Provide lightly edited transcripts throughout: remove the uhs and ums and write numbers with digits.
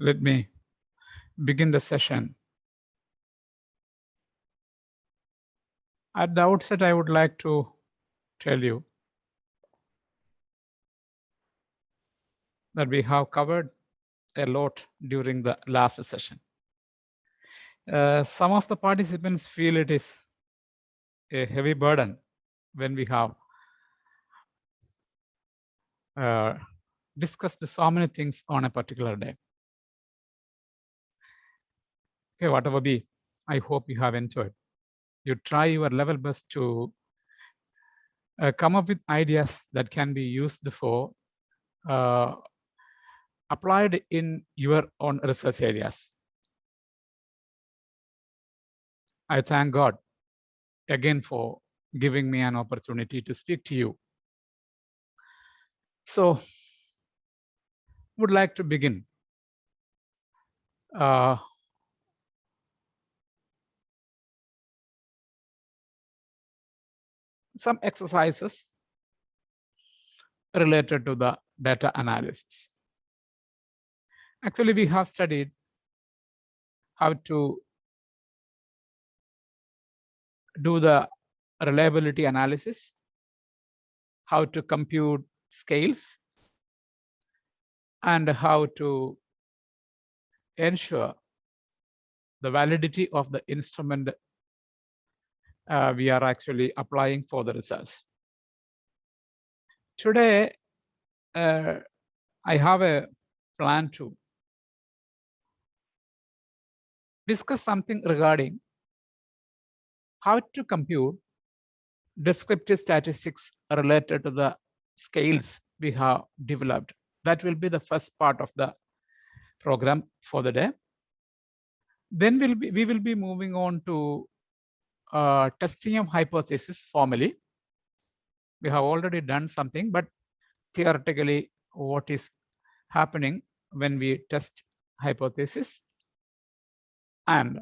Let me begin the session. At the outset, I would like to tell you that we have covered a lot during the last session. Some of the participants feel it is a heavy burden when we have discussed so many things on a particular day. Okay, whatever be, I hope you have enjoyed. You try your level best to come up with ideas that can be used for applied in your own research areas. I thank God again for giving me an opportunity to speak to you. So, would like to begin. Some exercises related to the data analysis. Actually, we have studied how to do the reliability analysis, how to compute scales, and how to ensure the validity of the instrument we are actually applying for the research. Today, I have a plan to discuss something regarding how to compute descriptive statistics related to the scales we have developed. That will be the first part of the program for the day. Then we will be moving on to testing of hypothesis formally. We have already done something, but theoretically, what is happening when we test hypothesis? And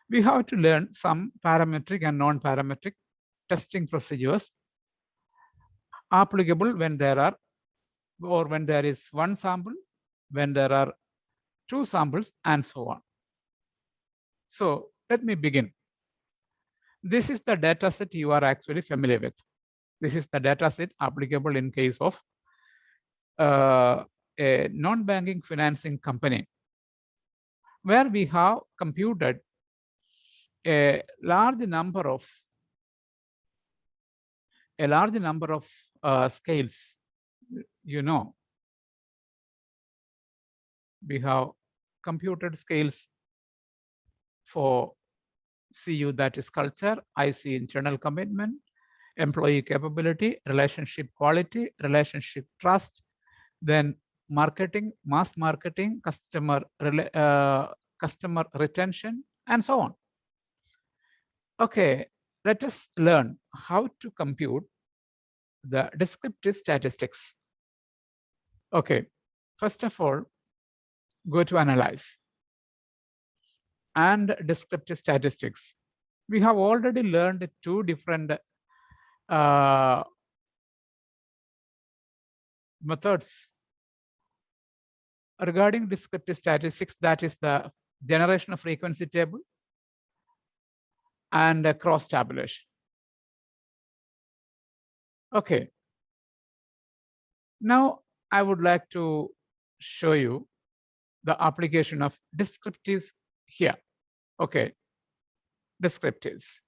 we have to learn some parametric and non-parametric testing procedures applicable when there are, or when there is one sample, when there are two samples, and so on. So let me begin. This is the data set you are actually familiar with. This is the data set applicable in case of a non-banking financing company, where we have computed a large number of scales. You know, we have computed scales for CU, that is culture, IC internal commitment, employee capability, relationship quality, relationship trust, then marketing, mass marketing, customer retention, and so on. Okay, let us learn how to compute the descriptive statistics. Okay, first of all, go to analyze and descriptive statistics. We have already learned two different methods regarding descriptive statistics, that is the generation of frequency table and cross tabulation. Okay. Now I would like to show you the application of descriptives here. Okay, descriptives.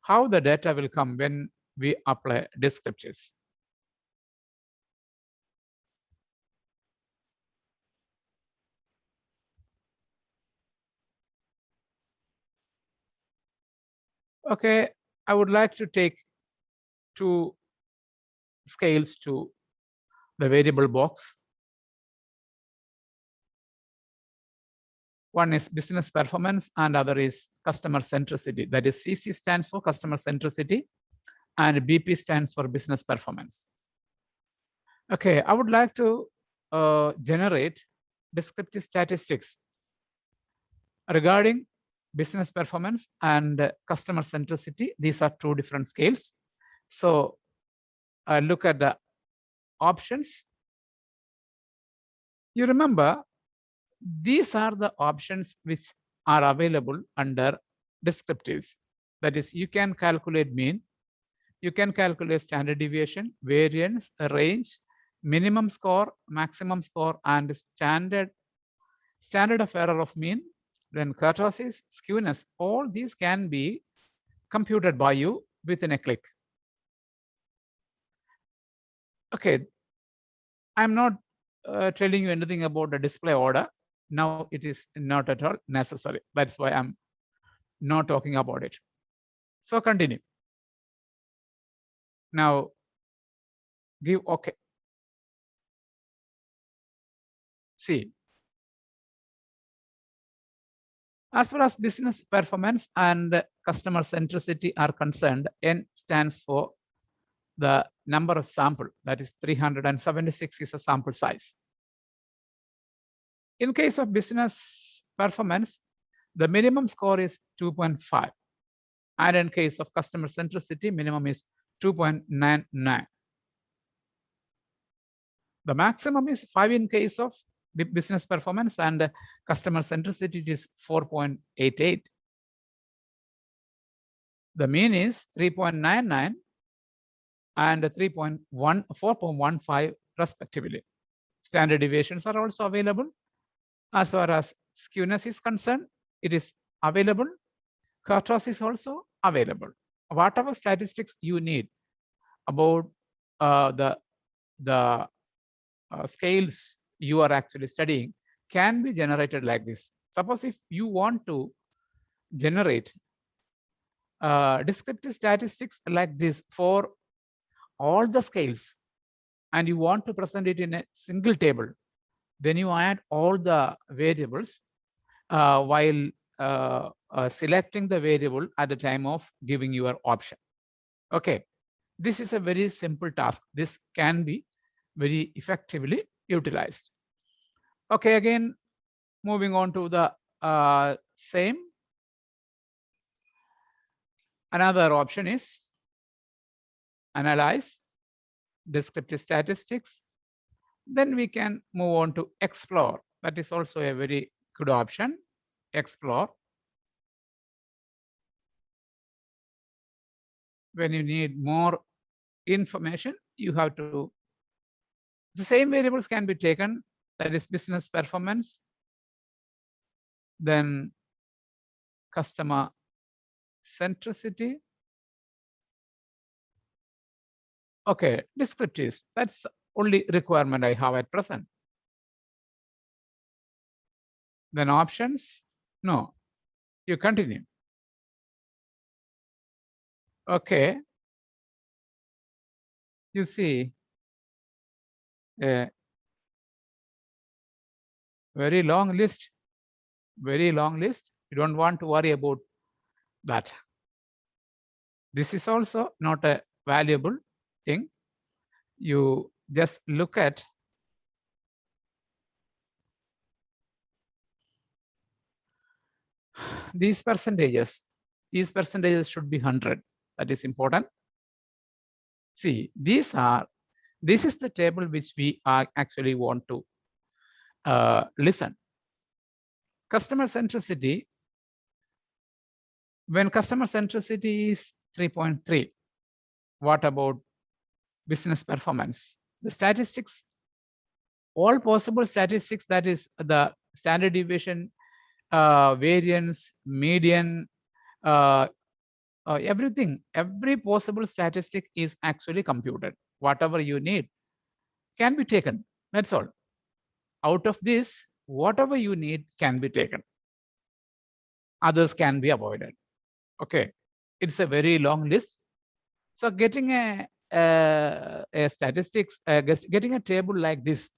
How the data will come when we apply descriptives. Okay, I would like to take two scales to the variable box. One is business performance and other is customer centricity. That is, CC stands for customer centricity and BP stands for business performance. Okay, I would like to generate descriptive statistics regarding business performance and customer centricity. These are two different scales. So I look at the options. You remember, these are the options which are available under descriptives. That is, you can calculate mean, you can calculate standard deviation, variance, range, minimum score, maximum score, and standard of error of mean, then kurtosis, skewness. All these can be computed by you within a click. Okay, I'm not telling you anything about the display order. Now it is not at all necessary. That's why I'm not talking about it. So continue. Now give OK. See, as far as business performance and customer centricity are concerned, N stands for the number of sample, that is 376 is a sample size. In case of business performance, the minimum score is 2.5. And in case of customer centricity, minimum is 2.99. The maximum is 5 in case of business performance, and customer centricity is 4.88. The mean is 3.99 and 4.15 respectively. Standard deviations are also available. As far as skewness is concerned, it is available. Kurtosis is also available. Whatever statistics you need about the scales you are actually studying can be generated like this. Suppose if you want to generate descriptive statistics like this for all the scales, and you want to present it in a single table, then you add all the variables while selecting the variable at the time of giving your option. Okay, this is a very simple task. This can be very effectively utilized. Okay, again, moving on to the same. Another option is analyze descriptive statistics. Then we can move on to explore. That is also a very good option. Explore. When you need more information, you have to, the same variables can be taken, that is business performance, then customer centricity. Okay, descriptives, that's only requirement I have at present. Then options, no, you continue. Okay, you see a very long list, very long list. You don't want to worry about that. This is also not a valuable thing. You just look at these percentages. These percentages should be 100. That is important. See, this is the table which we actually want to listen. Customer centricity, when customer centricity is 3.3, what about business performance? The statistics, all possible statistics, that is the standard deviation, variance, median, everything, every possible statistic is actually computed. Whatever you need can be taken. That's all. Out of this, whatever you need can be taken. Others can be avoided. Okay, it's a very long list. So getting a statistics, getting a table like this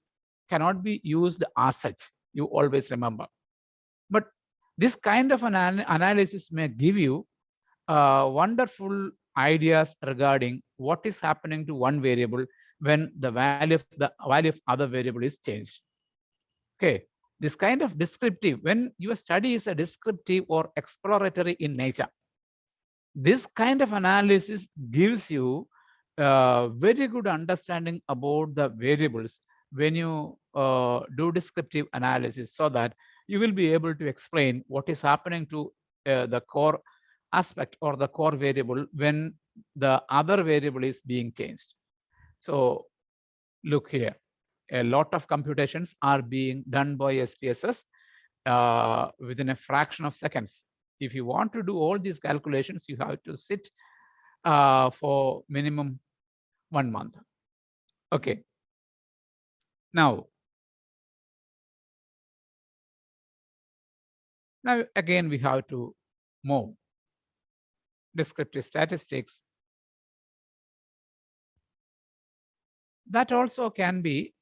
cannot be used as such. You always remember. But this kind of an analysis may give you wonderful ideas regarding what is happening to one variable when the value of other variable is changed. Okay, this kind of descriptive, when your study is a descriptive or exploratory in nature, this kind of analysis gives you very good understanding about the variables when you do descriptive analysis so that you will be able to explain what is happening to the core aspect or the core variable when the other variable is being changed. So look here, a lot of computations are being done by SPSS within a fraction of seconds. If you want to do all these calculations, you have to sit for minimum 1 month. Okay. Now again, we have to move descriptive statistics. That also can be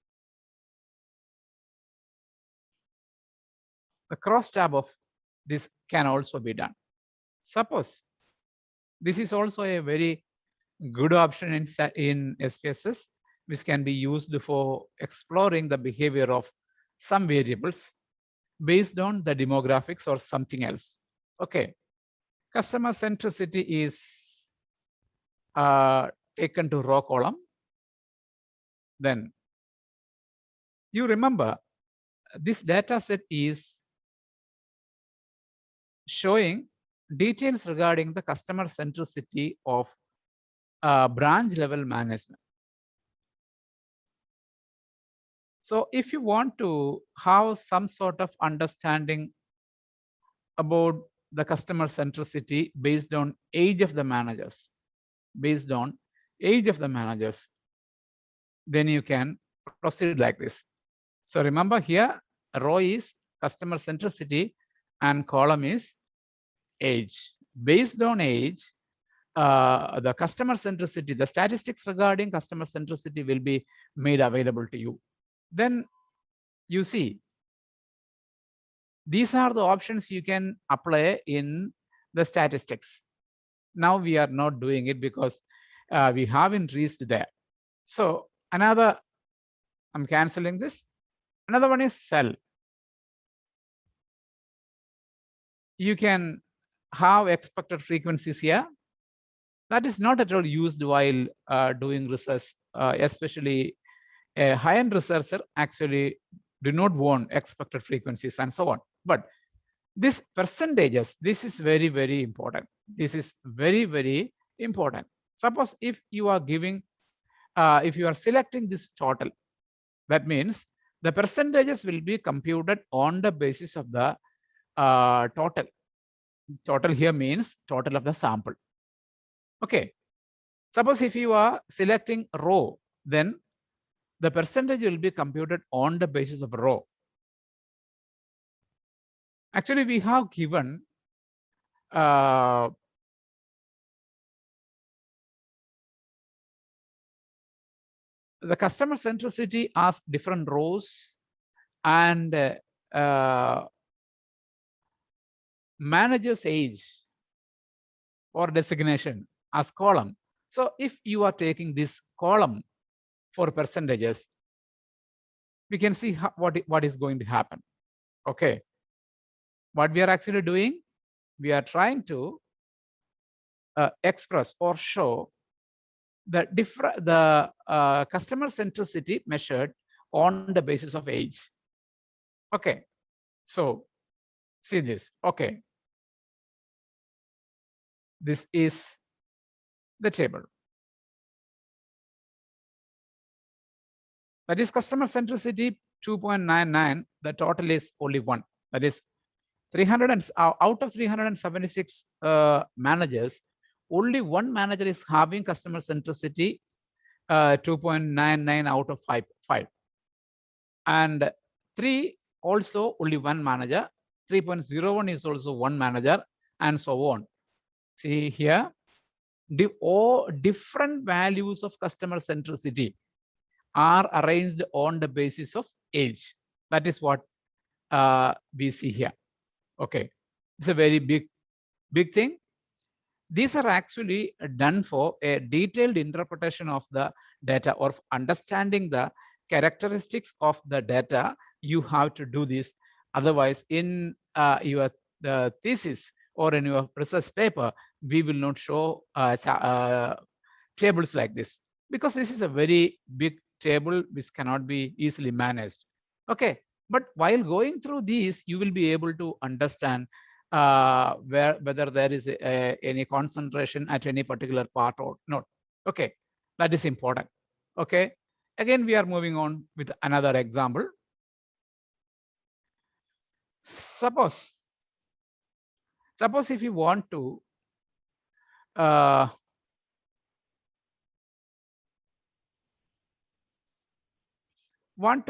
the cross tab of this can also be done. Suppose this is also a very good option in SPSS, which can be used for exploring the behavior of some variables based on the demographics or something else. Okay, customer centricity is taken to row column. Then you remember this data set is showing details regarding the customer centricity of branch level management. So if you want to have some sort of understanding about the customer centricity based on age of the managers, then you can proceed like this. So remember here, row is customer centricity and column is age. Based on age, the customer centricity, the statistics regarding customer centricity will be made available to you. Then you see, these are the options you can apply in the statistics. Now we are not doing it because we haven't reached there. So another, I'm canceling this. Another one is cell. You can have expected frequencies here. That is not at all used while doing research, especially a high-end researcher actually do not want expected frequencies and so on. But this percentages, this is very, very important. This is very, very important. Suppose if you are giving, if you are selecting this total, that means the percentages will be computed on the basis of the total. Total here means total of the sample. Okay. Suppose if you are selecting row, then the percentage will be computed on the basis of row. Actually, we have given the customer centricity as different rows and manager's age or designation as column. So if you are taking this column for percentages, we can see what is going to happen. Okay. What we are actually doing, we are trying to express or show the customer centricity measured on the basis of age. Okay. So see this. Okay. This is the table. That is customer centricity 2.99. The total is only 1. That is 300 and out of 376 managers, only 1 manager is having customer centricity 2.99 out of 5. And 3 also only 1 manager. 3.01 is also 1 manager, and so on. See here, all different values of customer centricity are arranged on the basis of age. That is what we see here. Okay, it's a very big thing. These are actually done for a detailed interpretation of the data or understanding the characteristics of the data. You have to do this. Otherwise, in your thesis or in your research paper, we will not show tables like this, because this is a very big table which cannot be easily managed. Okay, but while going through these, you will be able to understand whether there is any concentration at any particular part or not. Okay, that is important. Okay, again, we are moving on with another example. Suppose if you want to uh,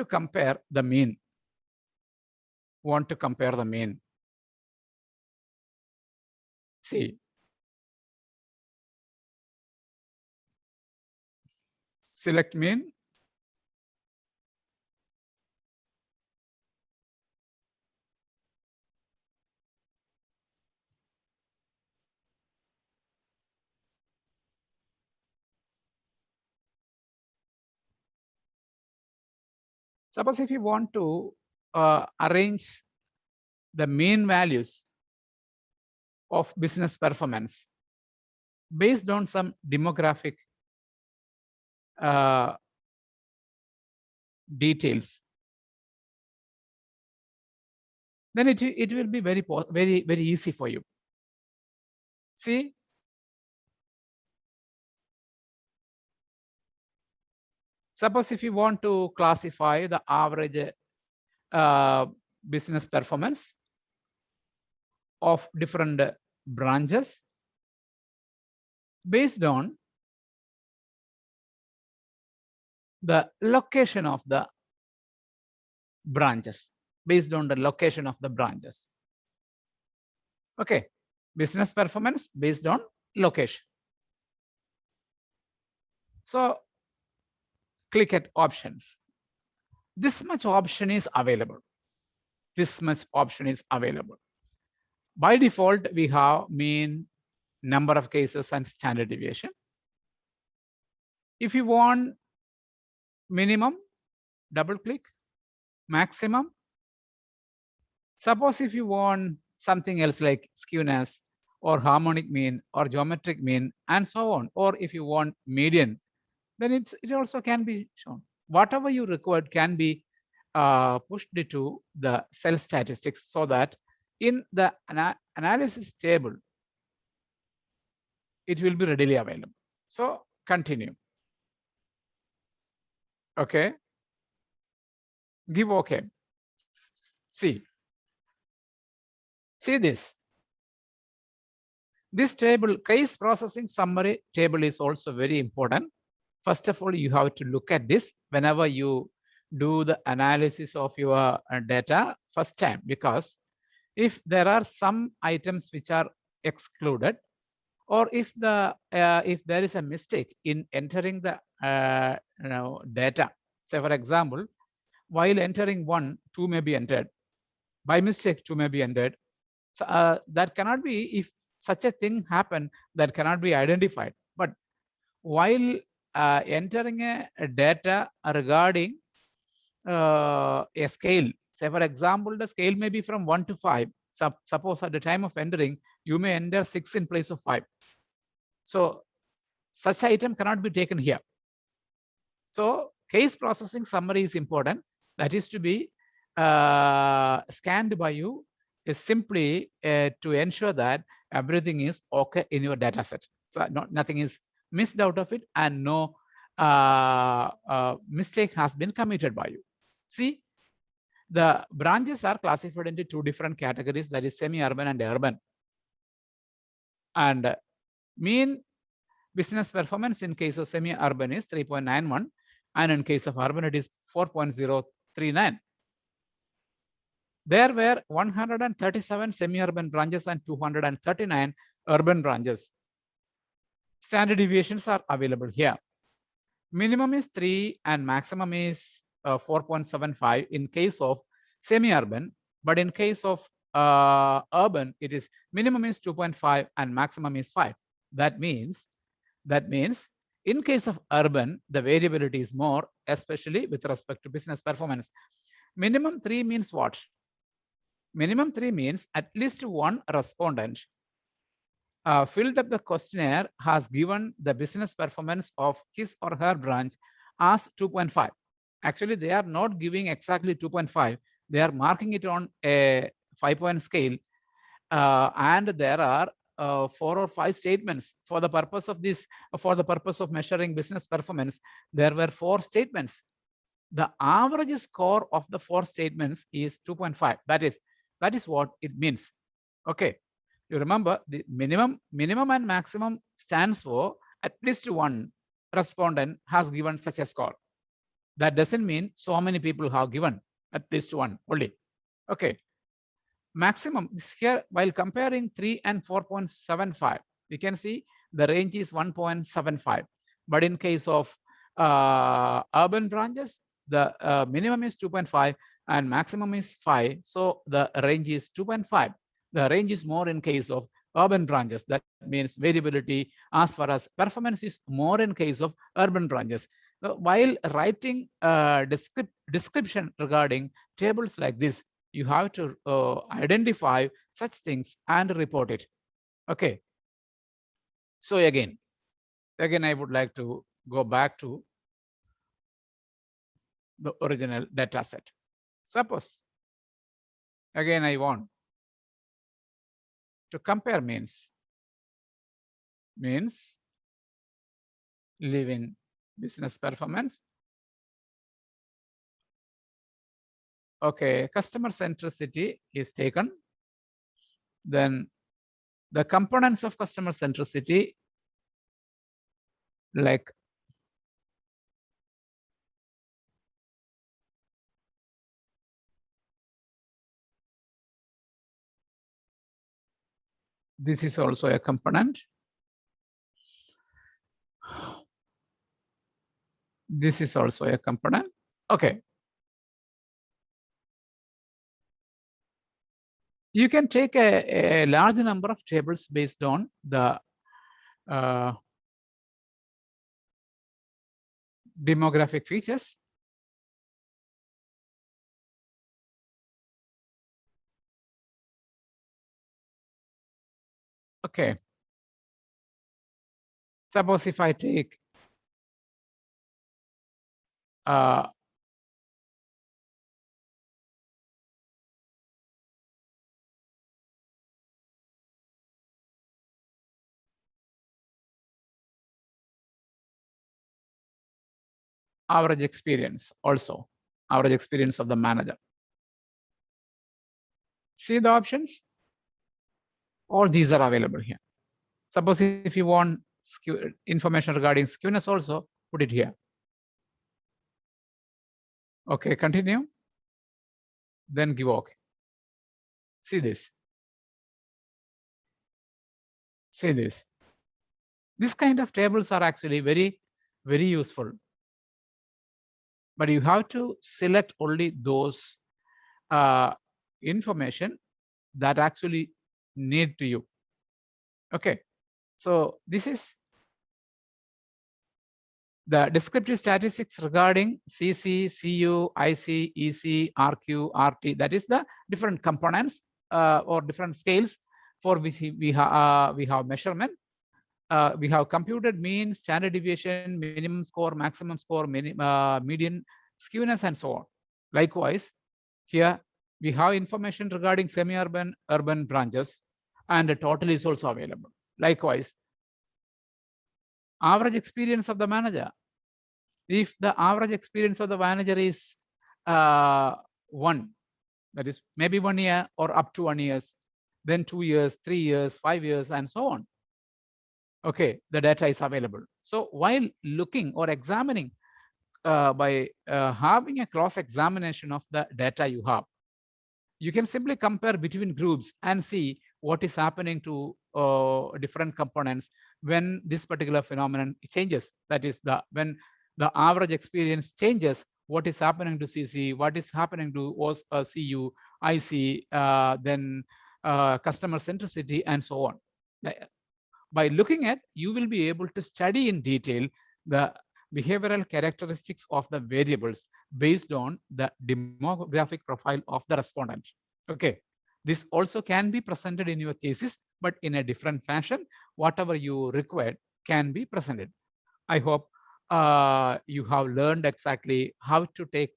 compare the mean, see, select mean, suppose if you want to arrange the mean values of business performance based on some demographic details, then it will be very easy for you. See, suppose if you want to classify the average business performance of different branches based on the location of the branches, Okay, business performance based on location. So click at options. This much option is available. By default, we have mean, number of cases, and standard deviation. If you want minimum, double click, maximum. Suppose if you want something else like skewness or harmonic mean or geometric mean and so on, or if you want median, then it also can be shown. Whatever you required can be pushed to the cell statistics so that in the analysis table, it will be readily available. So continue. Okay. Give OK. See this. This table, case processing summary table, is also very important. First of all, you have to look at this whenever you do the analysis of your data first time, because if there are some items which are excluded, or if there is a mistake in entering the data, say for example, while entering 1, 2 may be entered by mistake, 2 may be entered. So, that cannot be, if such a thing happen, that cannot be identified. But while entering a data regarding a scale, say for example, the scale may be from 1 to 5. Suppose at the time of entering, you may enter 6 in place of 5. So such item cannot be taken here. So case processing summary is important. That is to be scanned by you, is simply to ensure that everything is okay in your data set. So nothing is missed out of it, and no mistake has been committed by you. See, the branches are classified into 2 different categories, that is semi-urban and urban. And mean business performance in case of semi-urban is 3.91, and in case of urban it is 4.039. There were 137 semi-urban branches and 239 urban branches. Standard deviations are available here. Minimum is 3 and maximum is 4.75 in case of semi-urban, but in case of urban, it is minimum is 2.5 and maximum is 5. That means in case of urban, the variability is more, especially with respect to business performance. Minimum 3 means what? Minimum 3 means at least one respondent filled up the questionnaire has given the business performance of his or her branch as 2.5. Actually, they are not giving exactly 2.5. They are marking it on a 5-point scale. And there are 4 or 5 statements for the purpose of this, for the purpose of measuring business performance. There were 4 statements. The average score of the 4 statements is 2.5. That is what it means. Okay. You remember the minimum and maximum stands for at least one respondent has given such a score. That doesn't mean so many people have given at least one only. Okay. Maximum here, while comparing 3 and 4.75, we can see the range is 1.75. But in case of urban branches, the minimum is 2.5 and maximum is 5. So the range is 2.5. The range is more in case of urban branches. That means variability as far as performance is more in case of urban branches. So while writing description regarding tables like this, you have to identify such things and report it. Okay. So again, I would like to go back to the original data set. Suppose, again, I want to compare means live in business performance. Okay, customer centricity is taken. Then the components of customer centricity, like this is also a component. This is also a component. Okay. You can take a large number of tables based on the demographic features. Okay. Suppose if I take average experience also, average experience of the manager. See the options? All these are available here. Suppose if you want information regarding skewness also, put it here. Okay, continue. Then give OK. See this. See this. This kind of tables are actually very, very useful. But you have to select only those information that actually need to you. Okay. So this is the descriptive statistics regarding CC, CU, IC, EC, RQ, RT. That is the different components or different scales for which we have measurement. We have computed mean, standard deviation, minimum score, maximum score, median skewness, and so on. Likewise, here we have information regarding semi-urban, urban branches, and the total is also available. Likewise, average experience of the manager. If the average experience of the manager is 1, that is maybe 1 year or up to 1 year, then 2 years, 3 years, 5 years, and so on. Okay, the data is available. So while looking or examining by having a cross examination of the data you have, you can simply compare between groups and see what is happening to different components when this particular phenomenon changes. That is, when the average experience changes, what is happening to CC, what is happening to CU, IC, then customer centricity, and so on. By looking at, you will be able to study in detail the behavioral characteristics of the variables based on the demographic profile of the respondent. Okay, this also can be presented in your thesis, but in a different fashion. Whatever you require can be presented. I hope you have learned exactly how to take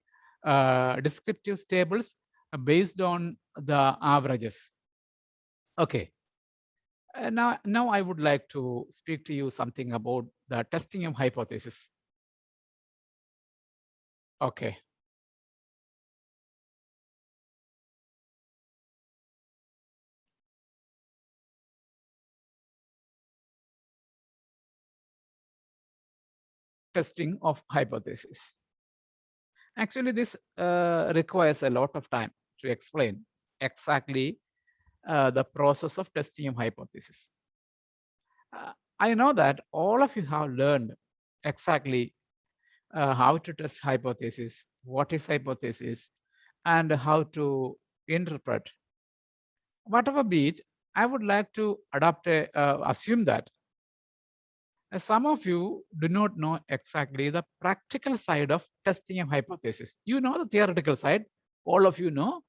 descriptive tables based on the averages. Okay. Now I would like to speak to you something about the testing of hypothesis. Okay. Testing of hypothesis. Actually, this requires a lot of time to explain exactly the process of testing of hypothesis. I know that all of you have learned exactly how to test hypothesis, what is hypothesis, and how to interpret. Whatever be it, I would like to assume that some of you do not know exactly the practical side of testing a hypothesis. You know the theoretical side, all of you know,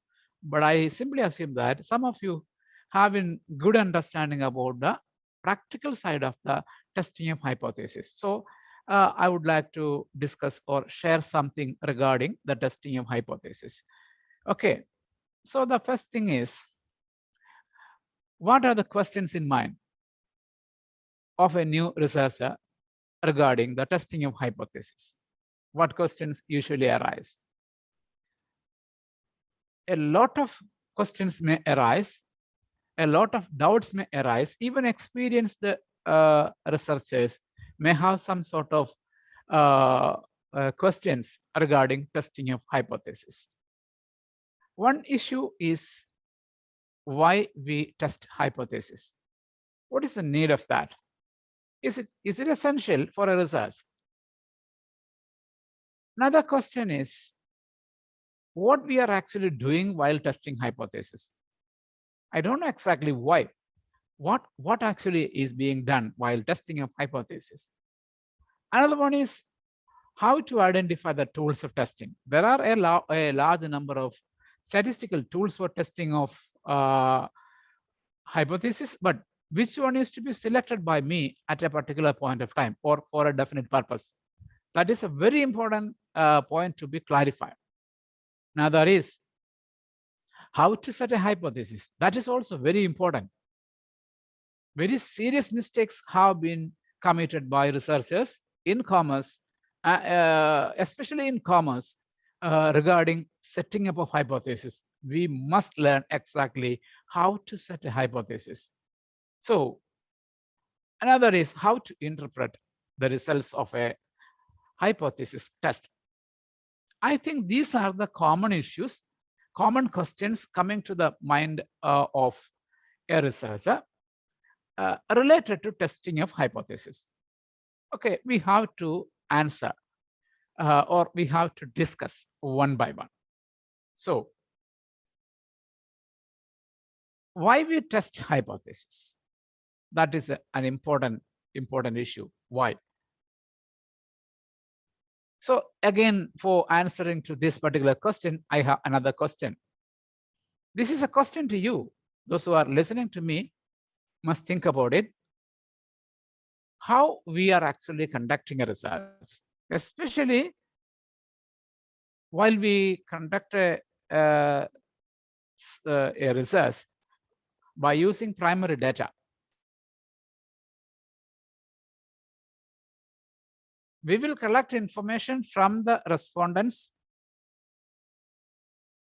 but I simply assume that some of you have a good understanding about the practical side of the testing of hypothesis. So I would like to discuss or share something regarding the testing of hypothesis. Okay, so the first thing is, what are the questions in mind of a new researcher regarding the testing of hypothesis? What questions usually arise? A lot of questions may arise, a lot of doubts may arise, even experienced researchers may have some sort of questions regarding testing of hypothesis. One issue is why we test hypothesis. What is the need of that? Is it essential for a research? Another question is what we are actually doing while testing hypothesis. I don't know exactly why. What actually is being done while testing a hypothesis? Another one is how to identify the tools of testing. There are a large number of statistical tools for testing of hypothesis, but which one is to be selected by me at a particular point of time or for a definite purpose? That is a very important point to be clarified. Another is how to set a hypothesis. That is also very important. Very serious mistakes have been committed by researchers in commerce, especially in commerce, regarding setting up a hypothesis. We must learn exactly how to set a hypothesis. So another is how to interpret the results of a hypothesis test. I think these are the common issues, common questions coming to the mind of a researcher related to testing of hypothesis. Okay, we have to answer or we have to discuss one by one. So why we test hypothesis? That is an important issue. Why? So again, for answering to this particular question, I have another question. This is a question to you. Those who are listening to me must think about it. How we are actually conducting a research, especially while we conduct a research by using primary data. We will collect information from the respondents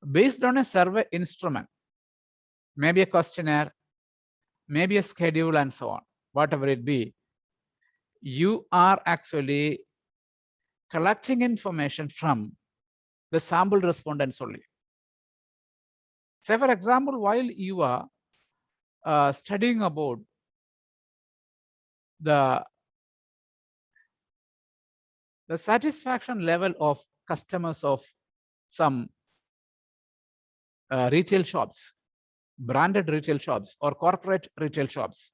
based on a survey instrument, maybe a questionnaire, maybe a schedule, and so on, whatever it be. You are actually collecting information from the sample respondents only. Say, for example, while you are studying about the satisfaction level of customers of some retail shops, branded retail shops or corporate retail shops,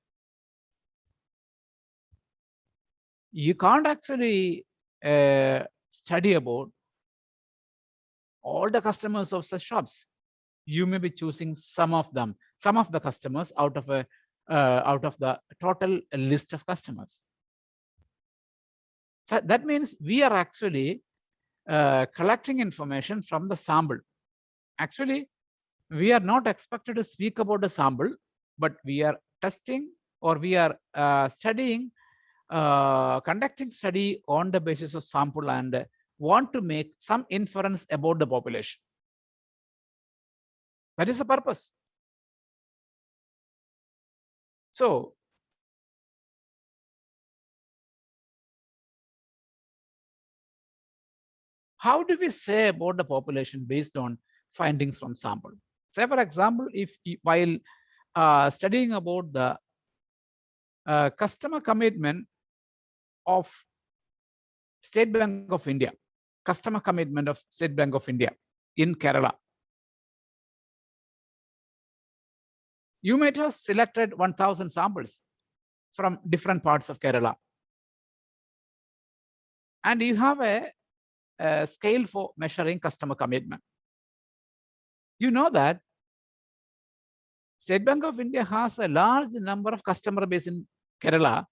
you can't actually study about all the customers of such shops. You may be choosing some of them, some of the customers out of the total list of customers. that means we are actually collecting information from the sample. Actually, we are not expected to speak about the sample, but we are testing or we are studying, conducting study on the basis of sample and want to make some inference about the population. That is the purpose. So, how do we say about the population based on findings from sample? Say, for example, if while studying about the customer commitment of State Bank of India, customer commitment of State Bank of India in Kerala, you might have selected 1,000 samples from different parts of Kerala. And you have a scale for measuring customer commitment. You know that State Bank of India has a large number of customer base in Kerala,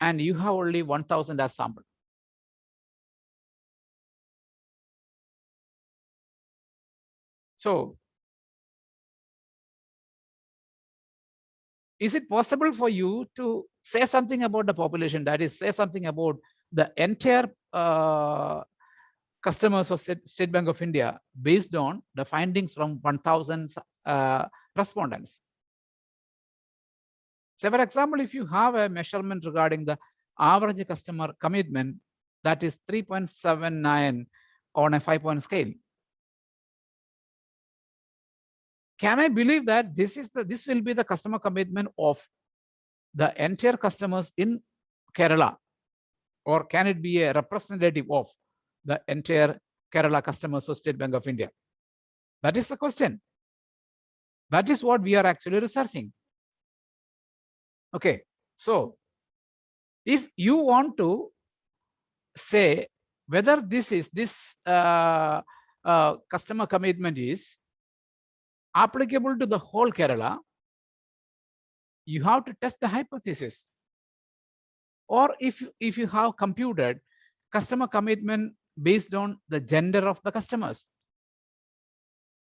and you have only 1,000 as sample. So, is it possible for you to say something about the population, that is, say something about the entire customers of State Bank of India based on the findings from 1,000 respondents? So, for example, if you have a measurement regarding the average customer commitment, that is 3.79 on a 5-point scale. Can I believe that this will be the customer commitment of the entire customers in Kerala, or can it be a representative of the entire Kerala customers of State Bank of India? That is the question. That is what we are actually researching. Okay, so if you want to say whether this customer commitment is applicable to the whole Kerala, you have to test the hypothesis. Or if you have computed customer commitment based on the gender of the customers.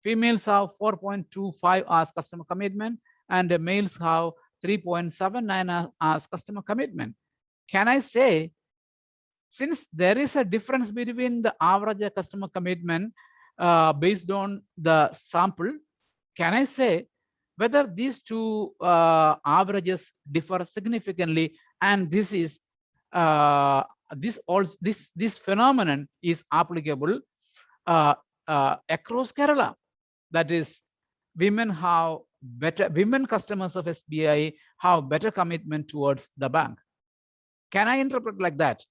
Females have 4.25 as customer commitment, and the males have 3.79 as customer commitment. Can I say, since there is a difference between the average customer commitment based on the sample, can I say whether these two averages differ significantly, and this is this phenomenon is applicable across Kerala? That is, women customers of SBI have better commitment towards the bank. Can I interpret like that?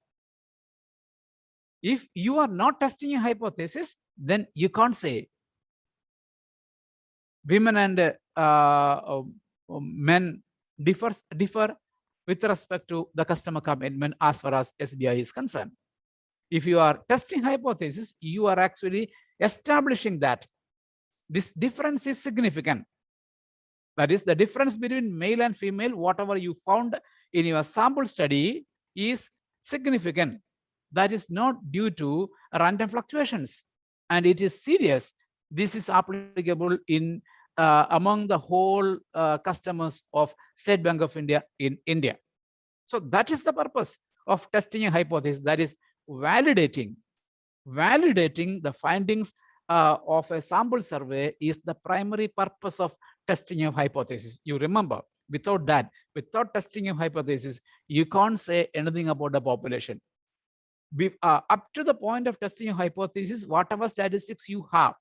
If you are not testing a hypothesis, then you can't say women and men differ with respect to the customer commitment as far as SBI is concerned. If you are testing hypothesis, you are actually establishing that this difference is significant. That is, the difference between male and female, whatever you found in your sample study, is significant. That is not due to random fluctuations, and it is serious. This is applicable in among the whole customers of State Bank of India in India. So that is the purpose of testing a hypothesis, that is validating the findings of a sample survey is the primary purpose of testing a hypothesis. You remember, without testing a hypothesis, you can't say anything about the population. Up to the point of testing a hypothesis, whatever statistics you have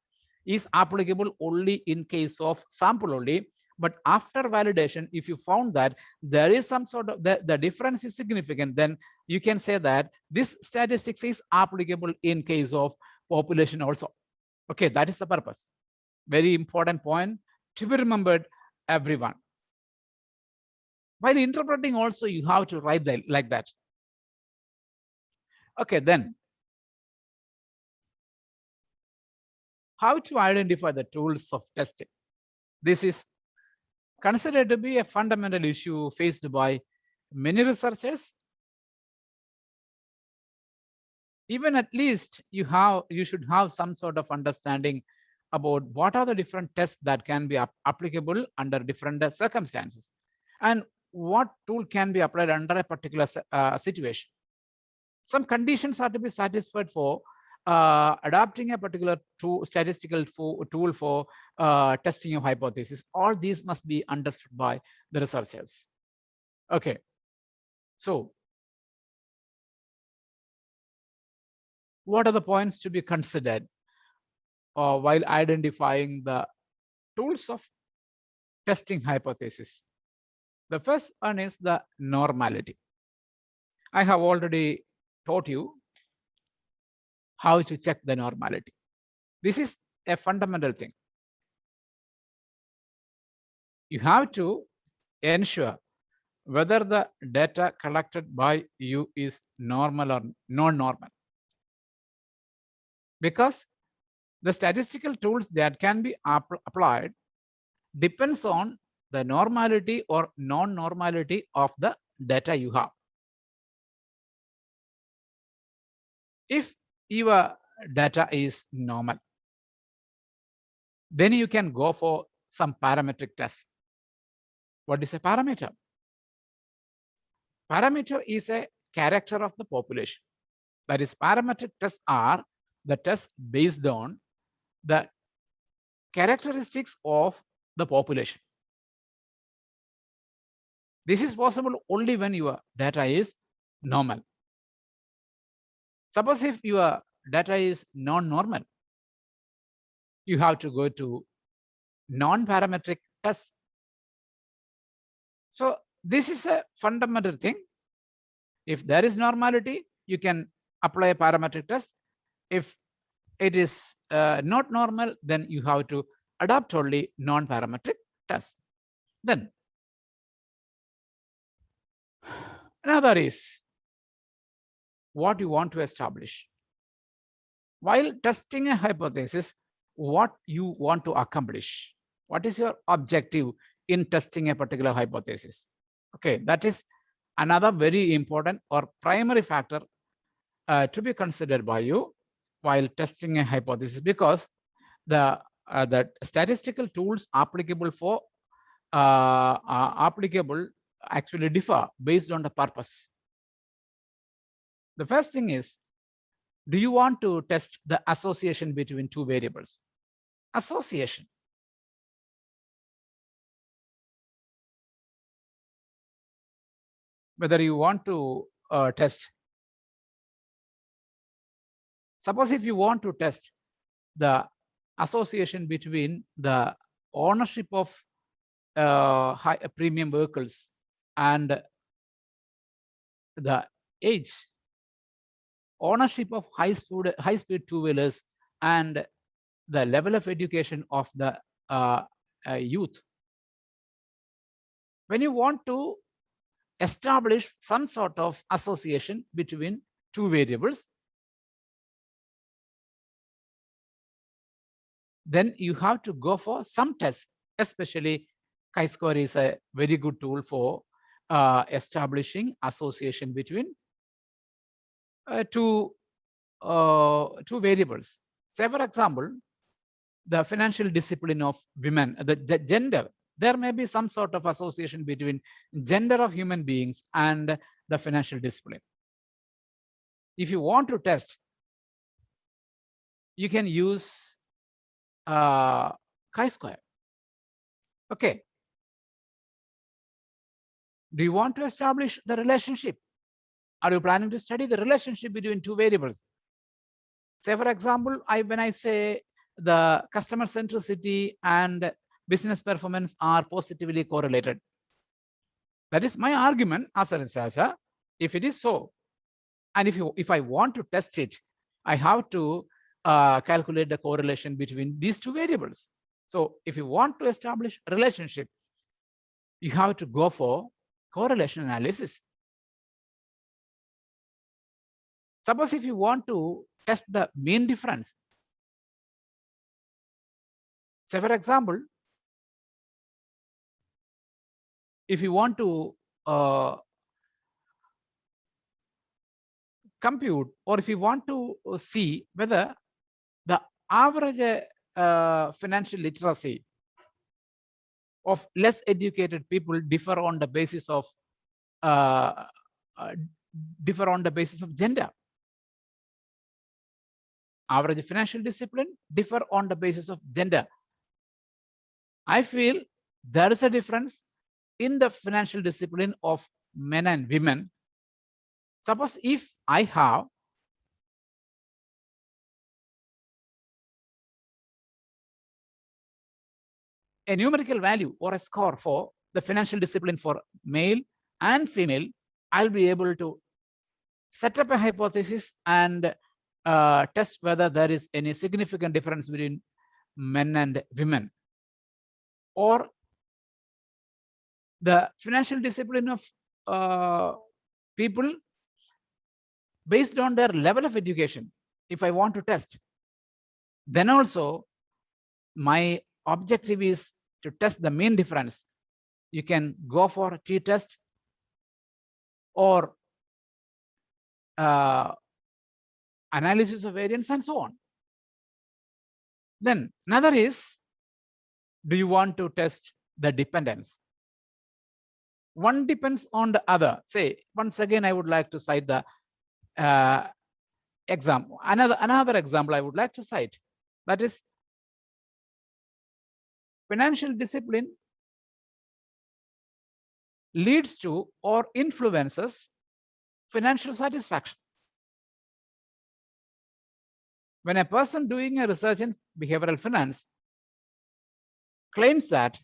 is applicable only in case of sample only. But after validation, if you found that there is some sort of the difference is significant, then you can say that this statistics is applicable in case of population also. Okay, that is the purpose. Very important point to be remembered, everyone. While interpreting also, you have to write that like that. Okay, then how to identify the tools of testing? This is considered to be a fundamental issue faced by many researchers even at least you should have some sort of understanding about what are the different tests that can be applicable under different circumstances, and what tool can be applied under a particular situation. Some conditions are to be satisfied for adopting a particular statistical tool for testing of hypothesis. All these must be understood by the researchers. Okay, so what are the points to be considered while identifying the tools of testing hypothesis? The first one is the normality. I have already taught you how to check the normality. This is a fundamental thing. You have to ensure whether the data collected by you is normal or non-normal, because the statistical tools that can be applied depends on the normality or non-normality of the data you have. If your data is normal, then you can go for some parametric test. What is a parameter? Parameter is a character of the population. That is, parametric tests are the tests based on the characteristics of the population. This is possible only when your data is normal. Suppose if your data is non-normal, you have to go to non-parametric tests. So this is a fundamental thing. If there is normality, you can apply a parametric test. If it is not normal, then you have to adopt only non-parametric tests. Then another is what you want to establish. While testing a hypothesis, what you want to accomplish. What is your objective in testing a particular hypothesis? Okay, that is another very important or primary factor to be considered by you while testing a hypothesis, because the statistical tools applicable for actually differ based on the purpose. The first thing is, do you want to test the association between two variables? Association. Whether you want to test, suppose if you want to test the association between the ownership of high premium vehicles and the age, ownership of high-speed two-wheelers and the level of education of the youth. When you want to establish some sort of association between two variables, then you have to go for some tests, especially chi-square is a very good tool for establishing association between two variables. Say, for example, the financial discipline of women, the gender. There may be some sort of association between gender of human beings and the financial discipline. If you want to test, you can use chi-square. Okay. Do you want to establish the relationship? Are you planning to study the relationship between two variables? Say, for example, when I say the customer centricity and business performance are positively correlated. That is my argument as a researcher. If it is so, and if I want to test it, I have to calculate the correlation between these two variables. So if you want to establish a relationship, you have to go for correlation analysis. Suppose if you want to test the mean difference, say, for example, if you want to compute, or if you want to see whether the average financial literacy of less educated people differ on the basis of gender. Average financial discipline differ on the basis of gender. I feel there is a difference in the financial discipline of men and women. Suppose if I have a numerical value or a score for the financial discipline for male and female, I'll be able to set up a hypothesis and test whether there is any significant difference between men and women. Or the financial discipline of people based on their level of education, if I want to test, then also my objective is to test the mean difference. You can go for a t-test or analysis of variance and so on. Then another is, do you want to test the dependence? One depends on the other. Say, once again, I would like to cite the example. Another example I would like to cite, that is financial discipline leads to or influences financial satisfaction. When a person doing a research in behavioral finance claims that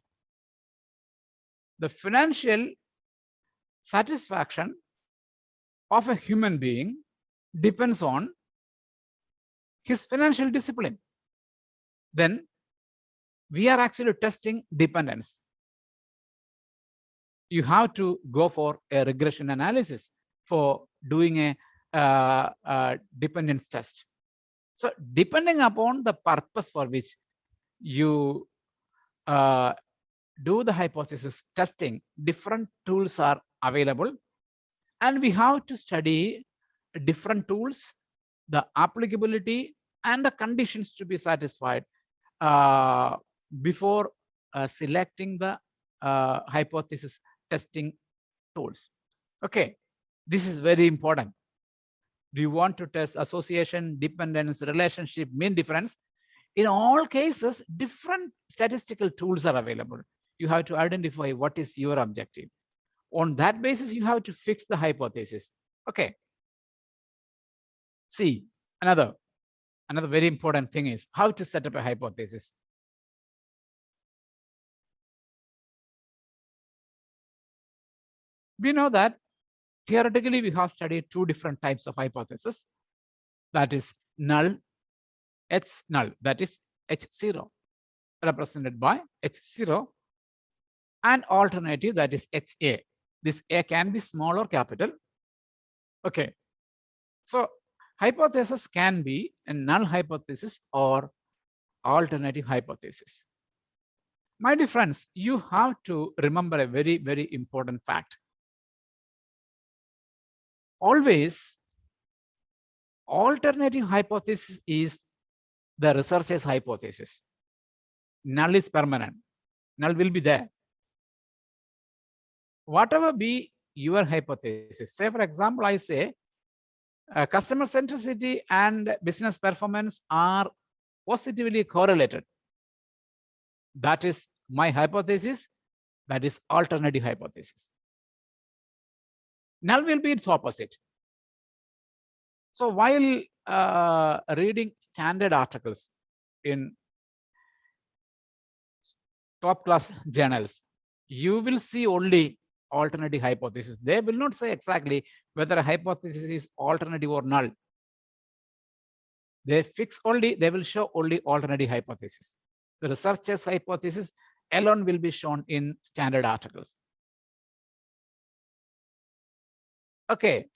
the financial satisfaction of a human being depends on his financial discipline, then we are actually testing dependence. You have to go for a regression analysis for doing a dependence test. So depending upon the purpose for which you do the hypothesis testing, different tools are available, and we have to study different tools, the applicability and the conditions to be satisfied before selecting the hypothesis testing tools. Okay, this is very important. Do you want to test association, dependence, relationship, mean difference? In all cases, different statistical tools are available. You have to identify what is your objective. On that basis, you have to fix the hypothesis. Okay. See, another very important thing is how to set up a hypothesis. We know that theoretically we have studied two different types of hypothesis. That is null, H null, that is H0, represented by H0, and alternative, that is HA. This A can be small or capital. Okay. So hypothesis can be a null hypothesis or alternative hypothesis. My dear friends, you have to remember a very, very important fact. Always, alternative hypothesis is the researcher's hypothesis. Null is permanent. Null will be there. Whatever be your hypothesis, say for example, I say customer centricity and business performance are positively correlated. That is my hypothesis. That is alternative hypothesis. Null will be its opposite. So while reading standard articles in top class journals, you will see only alternative hypothesis. They will not say exactly whether a hypothesis is alternative or null. They will show only alternative hypothesis. The researcher's hypothesis alone will be shown in standard articles. Okay.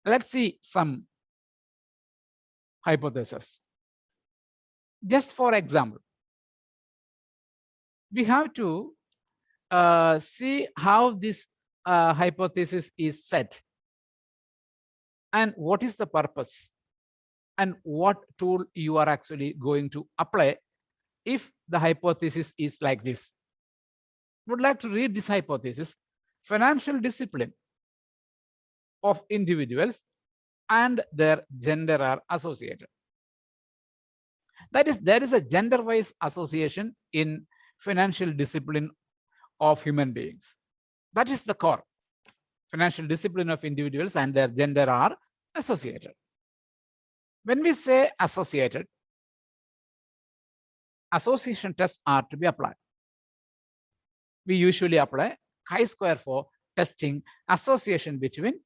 Let's see some hypotheses. Just for example, we have to see how this hypothesis is set. and what is the purpose and what tool you are actually going to apply if the hypothesis is like this. I would like to read this hypothesis. Financial discipline of individuals and their gender are associated. That is, there is a gender-wise association in financial discipline of human beings. That is the core. Financial discipline of individuals and their gender are associated. When we say associated, association tests are to be applied. We usually apply chi-square for testing association between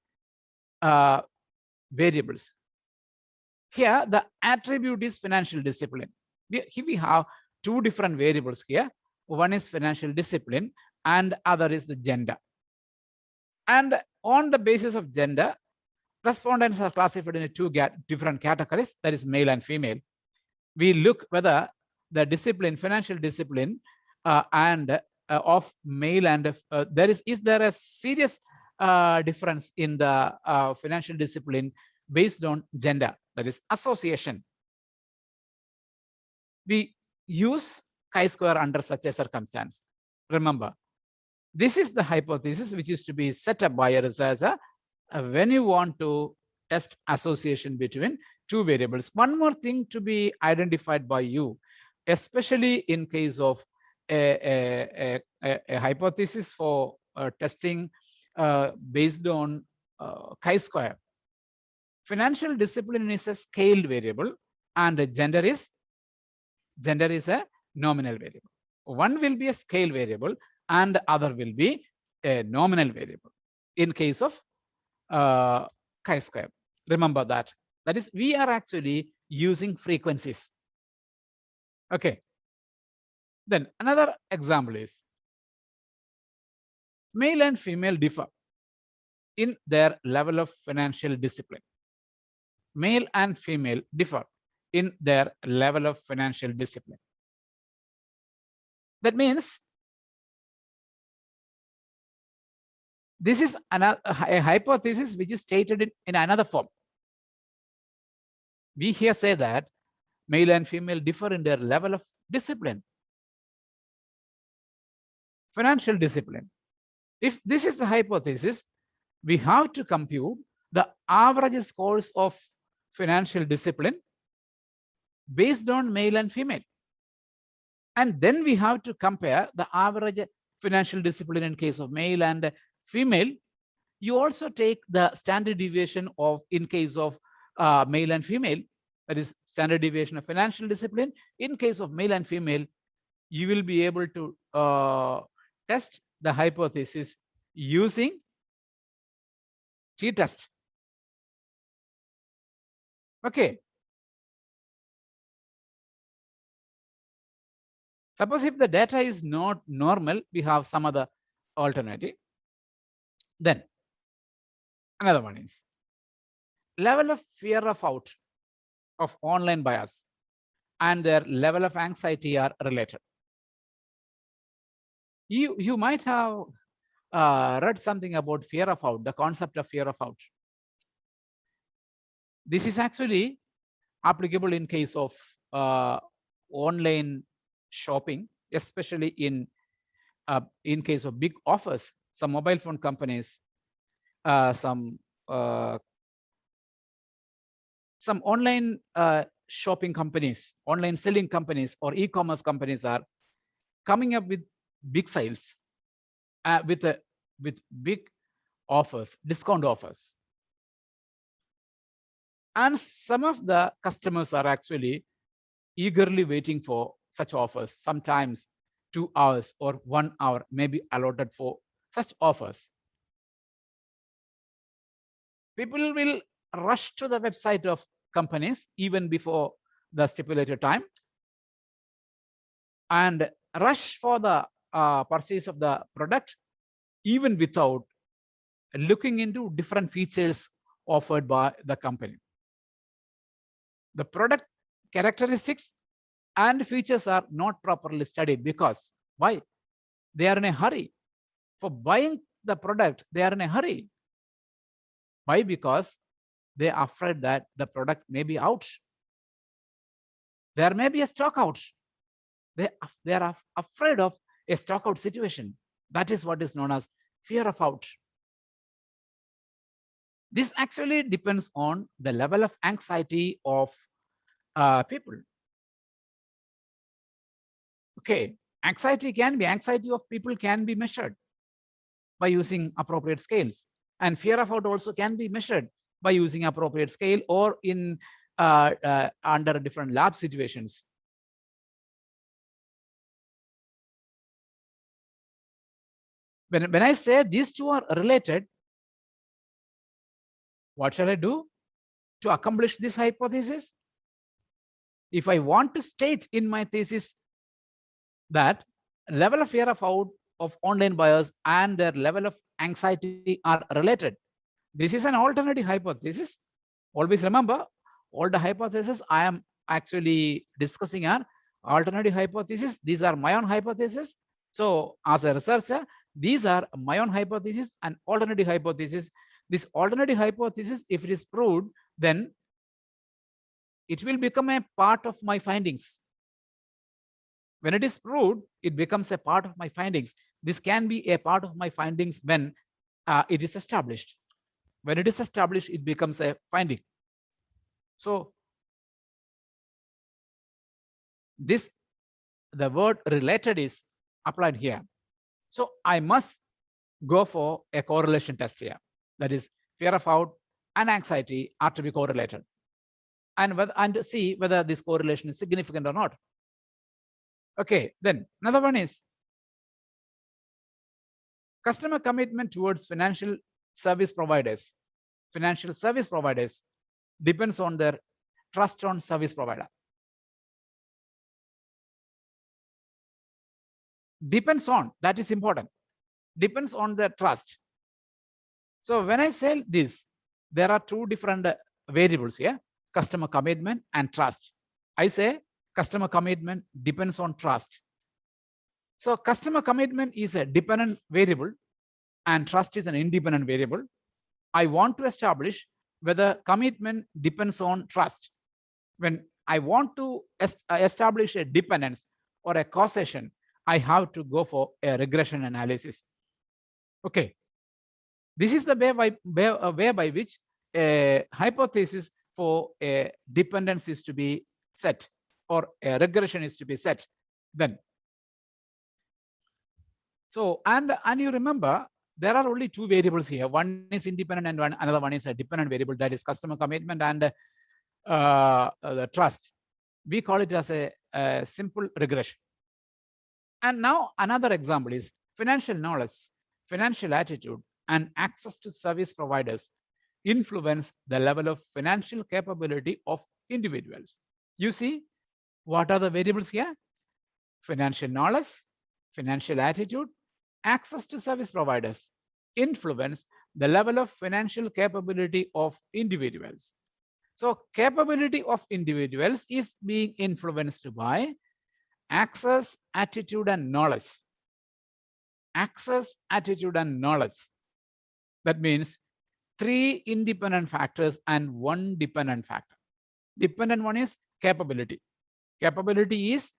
variables. Here, the attribute is financial discipline. Here we have two different variables here. One is financial discipline and other is the gender. And on the basis of gender, respondents are classified into two different categories, that is male and female. We look whether the discipline, financial discipline of male and is there a serious difference in the financial discipline based on gender, that is association. We use chi-square under such a circumstance. Remember, this is the hypothesis which is to be set up by a researcher when you want to test association between two variables. One more thing to be identified by you, especially in case of a hypothesis for testing based on chi-square. Financial discipline is a scaled variable and gender is a nominal variable. One will be a scale variable and the other will be a nominal variable in case of chi-square. Remember that. That is, we are actually using frequencies. Okay. Then another example is male and female differ in their level of financial discipline. Male and female differ in their level of financial discipline. That means this is a hypothesis which is stated in another form. We here say that male and female differ in their level of discipline. Financial discipline. If this is the hypothesis, we have to compute the average scores of financial discipline based on male and female. And then we have to compare the average financial discipline in case of male and female. You also take the standard deviation of in case of male and female, that is standard deviation of financial discipline. In case of male and female, you will be able to test the hypothesis using t-test. Okay. Suppose if the data is not normal, we have some other alternative. Then another one is level of fear of online bias and their level of anxiety are related. You might have read something about fear of out, the concept of fear of out. This is actually applicable in case of online shopping, especially in case of big offers. Some mobile phone companies, some online shopping companies, online selling companies, or e-commerce companies are coming up with big sales with big offers, discount offers. And some of the customers are actually eagerly waiting for such offers. Sometimes 2 hours or 1 hour may be allotted for such offers. People will rush to the website of companies even before the stipulated time and rush for the purchase of the product even without looking into different features offered by the company. The product characteristics and features are not properly studied because why? They are in a hurry. For buying the product, they are in a hurry. Why? Because They are afraid that the product may be out. There may be a stock out. They are afraid of a stock out situation. That is what is known as fear of out. This actually depends on the level of anxiety of people. Okay, anxiety of people can be measured by using appropriate scales, and fear of out also can be measured by using appropriate scale or in under different lab situations. When I say these two are related, what shall I do to accomplish this hypothesis? If I want to state in my thesis that level of fear of out of online buyers and their level of anxiety are related, this is an alternative hypothesis. Always remember, all the hypotheses I am actually discussing are alternative hypothesis. These are my own hypotheses. So as a researcher, these are my own hypothesis and alternative hypothesis. This alternative hypothesis, if it is proved, then it will become a part of my findings. When it is proved, it becomes a part of my findings. This can be a part of my findings when it is established. When it is established, it becomes a finding. So the word related is applied here. So I must go for a correlation test here. That is, fear of out and anxiety are to be correlated, and see whether this correlation is significant or not. Okay, then another one is customer commitment towards financial service providers. Financial service providers depends on their trust on service provider. Depends on, that is important. Depends on the trust. So when I say this, there are two different variables here, customer commitment and trust. I say customer commitment depends on trust. So customer commitment is a dependent variable and trust is an independent variable. I want to establish whether commitment depends on trust. When I want to establish a dependence or a causation, I have to go for a regression analysis. Okay, this is the way by which a hypothesis for a dependence is to be set or a regression is to be set. Then, so and you remember there are only two variables here. One is independent and another one is a dependent variable, that is customer commitment and the trust. We call it as a simple regression. And now another example is financial knowledge, financial attitude, and access to service providers influence the level of financial capability of individuals. You see, what are the variables here? Financial knowledge, financial attitude, access to service providers influence the level of financial capability of individuals. So capability of individuals is being influenced by access, attitude, and knowledge. Access, attitude, and knowledge. That means three independent factors and one dependent factor. Dependent one is capability. Capability is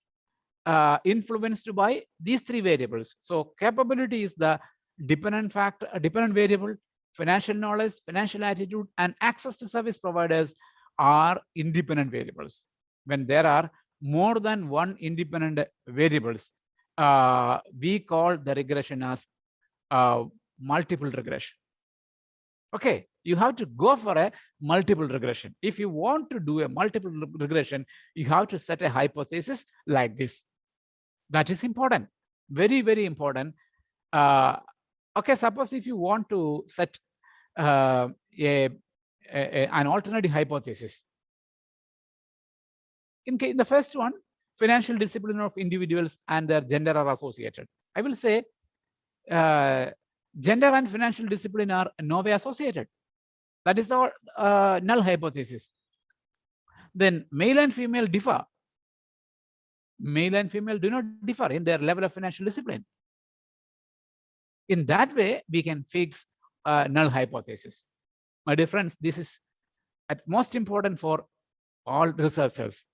influenced by these three variables. So capability is the dependent factor, a dependent variable. Financial knowledge, financial attitude, and access to service providers are independent variables. When there are more than one independent variables, we call the regression as multiple regression. Okay, you have to go for a multiple regression. If you want to do a multiple regression, you have to set a hypothesis like this. That is important, very, very important. Okay, suppose if you want to set an alternative hypothesis. In the first one, financial discipline of individuals and their gender are associated. I will say gender and financial discipline are no way associated. That is our null hypothesis. Then male and female differ. Male and female do not differ in their level of financial discipline. In that way, we can fix null hypothesis. My dear friends, this is At most important for all researchers,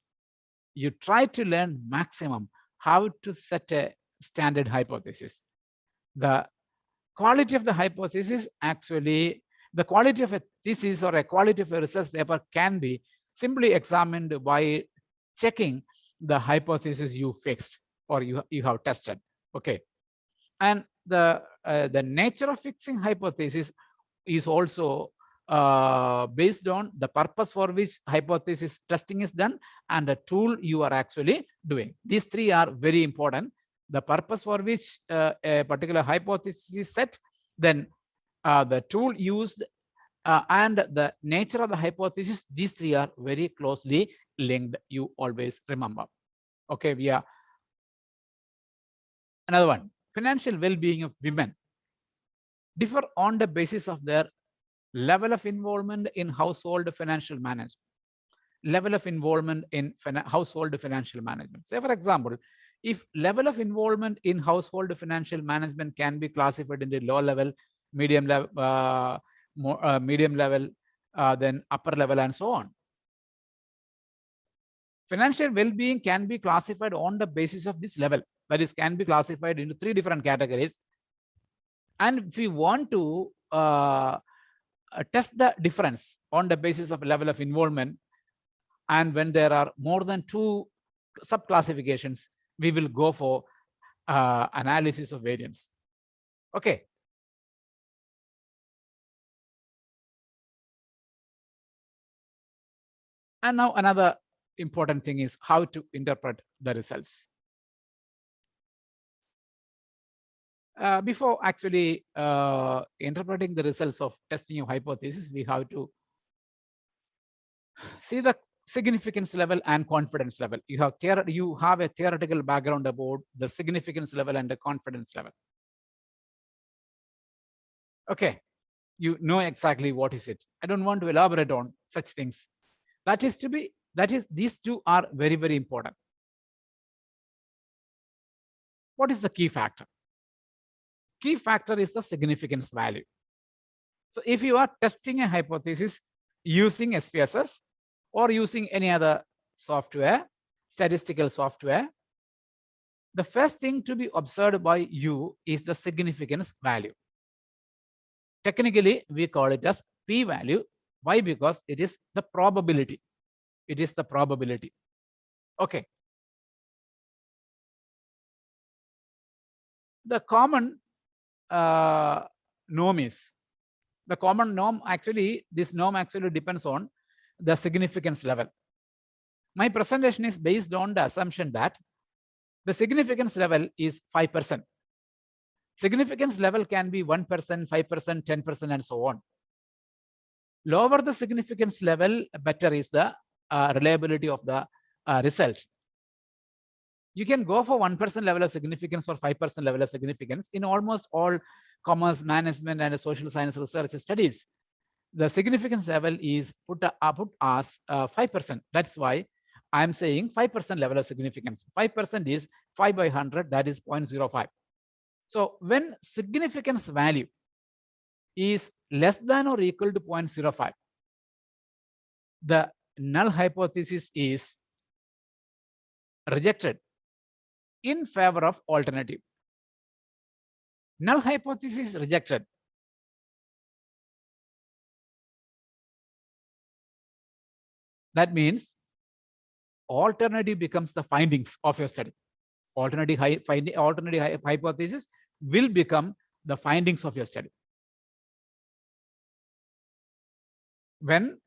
you try to learn maximum how to set a standard hypothesis. The quality of the hypothesis actually, the quality of a thesis or a quality of a research paper can be simply examined by checking the hypothesis you fixed or you have tested. Okay. And the nature of fixing hypothesis is also based on the purpose for which hypothesis testing is done and the tool you are actually doing. These three are very important. The purpose for which a particular hypothesis is set, then the tool used, and the nature of the hypothesis. These three are very closely linked. You always remember. Okay, we are another one. Financial well-being of women differ on the basis of their level of involvement in household financial management. Level of involvement in household financial management. Say, for example, if level of involvement in household financial management can be classified into low level, medium level, medium level, then upper level, and so on. Financial well-being can be classified on the basis of this level. That is, can be classified into 3 different categories. And if we want to test the difference on the basis of level of involvement, and when there are more than 2 sub-classifications, we will go for analysis of variance. Okay. And now another important thing is how to interpret the results. Before actually interpreting the results of testing of hypothesis, we have to see the significance level and confidence level. You have a theoretical background about the significance level and the confidence level. Okay, you know exactly what is it. I don't want to elaborate on such things. These two are very, very important. What is the key factor? Key factor is the significance value. So if you are testing a hypothesis using SPSS or using any other software, statistical software, the first thing to be observed by you is the significance value. Technically, we call it as p-value. Why? Because it is the probability. It is the probability. Okay. The common norm is, the common norm actually, this norm actually depends on the significance level. My presentation is based on the assumption that the significance level is 5%. Significance level can be 1%, 5%, 10%, and so on. Lower the significance level, better is the reliability of the result. You can go for 1% level of significance or 5% level of significance in almost all commerce, management, and social science research studies. The significance level is put as 5%. That's why I'm saying 5% level of significance. 5% is 5 by 100, that is 0.05. So when significance value is less than or equal to 0.05, the null hypothesis is rejected in favor of alternative. Null hypothesis rejected. That means alternative becomes the findings of your study. Alternative hypothesis will become the findings of your study. When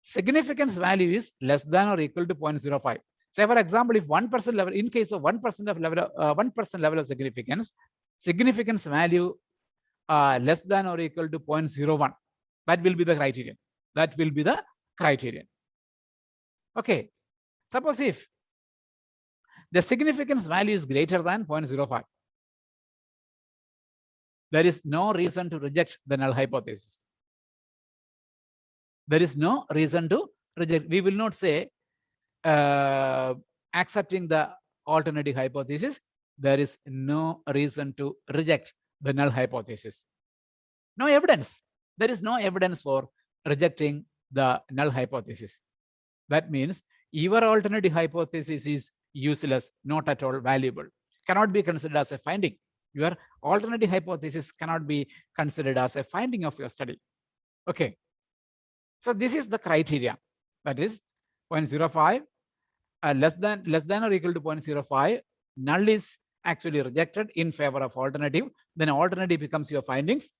significance value is less than or equal to 0.05. Say, for example, if 1% level, in case of 1% of level, 1% level of significance, significance value less than or equal to 0.01, that will be the criterion. That will be the criterion. Okay. Suppose if the significance value is greater than 0.05, there is no reason to reject the null hypothesis. There is no reason to reject. We will not say accepting the alternative hypothesis. There is no reason to reject the null hypothesis. No evidence. There is no evidence for rejecting the null hypothesis. That means your alternative hypothesis is useless, not at all valuable, cannot be considered as a finding. Your alternative hypothesis cannot be considered as a finding of your study. Okay. So this is the criteria. That is 0.05 less than or equal to 0.05. Null is actually rejected in favor of alternative. Then alternative becomes your findings.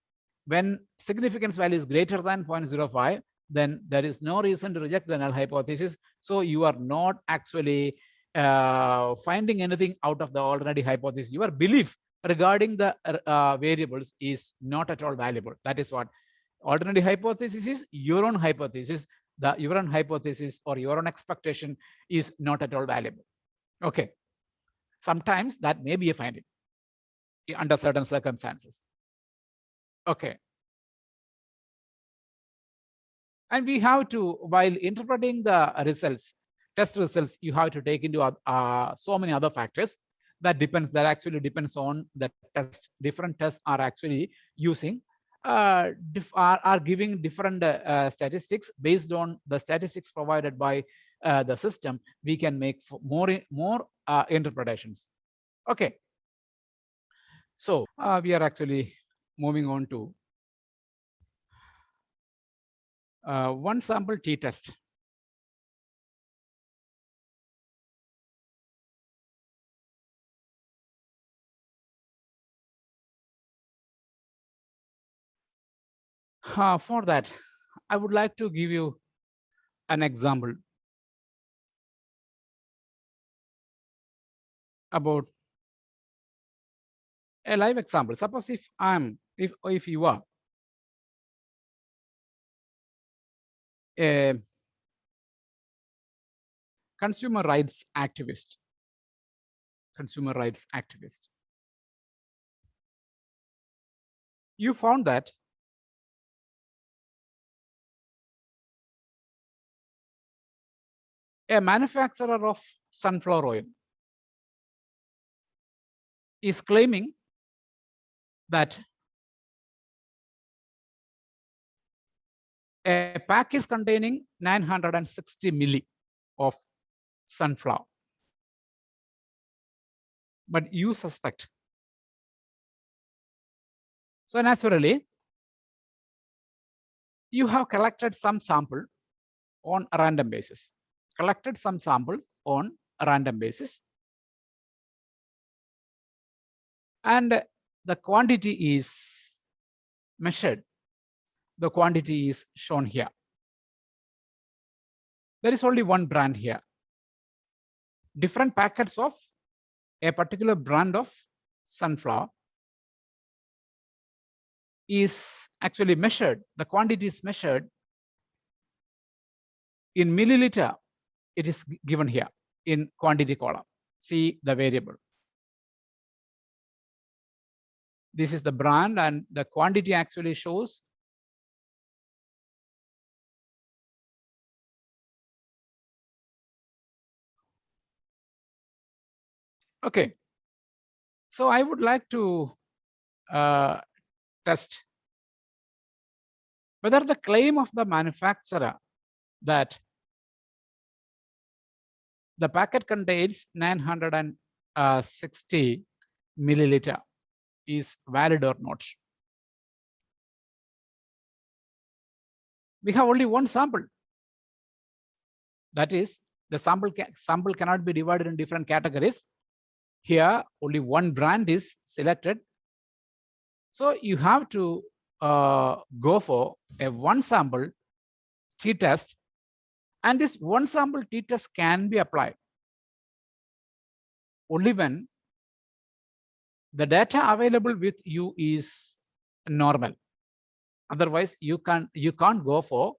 When significance value is greater than 0.05, then there is no reason to reject the null hypothesis. So you are not actually finding anything out of the alternative hypothesis. Your belief regarding the variables is not at all valuable. That is what alternative hypothesis is. Your own hypothesis, your own hypothesis or your own expectation is not at all valuable. Okay. Sometimes that may be a finding under certain circumstances. Okay. And we have to, while interpreting the results, test results, you have to take into so many other factors that actually depends on the test. Different tests are actually using, are giving different statistics. Based on the statistics provided by the system, we can make more interpretations. Okay. So we are actually moving on to one sample t-test. For that, I would like to give you an example about a live example. Suppose if you are a consumer rights activist, you found that a manufacturer of sunflower oil is claiming that a pack is containing 960 milli of sunflower, but you suspect. So naturally, you have collected some sample on a random basis, and the quantity is measured. The quantity is shown here. There is only one brand here. Different packets of a particular brand of sunflower is actually measured. The quantity is measured in milliliter. It is given here in quantity column. See the variable. This is the brand, and the quantity actually shows okay. So I would like to test whether the claim of the manufacturer that the packet contains 960 milliliter is valid or not. We have only one sample. That is, the sample cannot be divided in different categories. Here, only one brand is selected. So you have to go for a one sample t-test, and this one sample t-test can be applied only when the data available with you is normal. Otherwise, you can't go for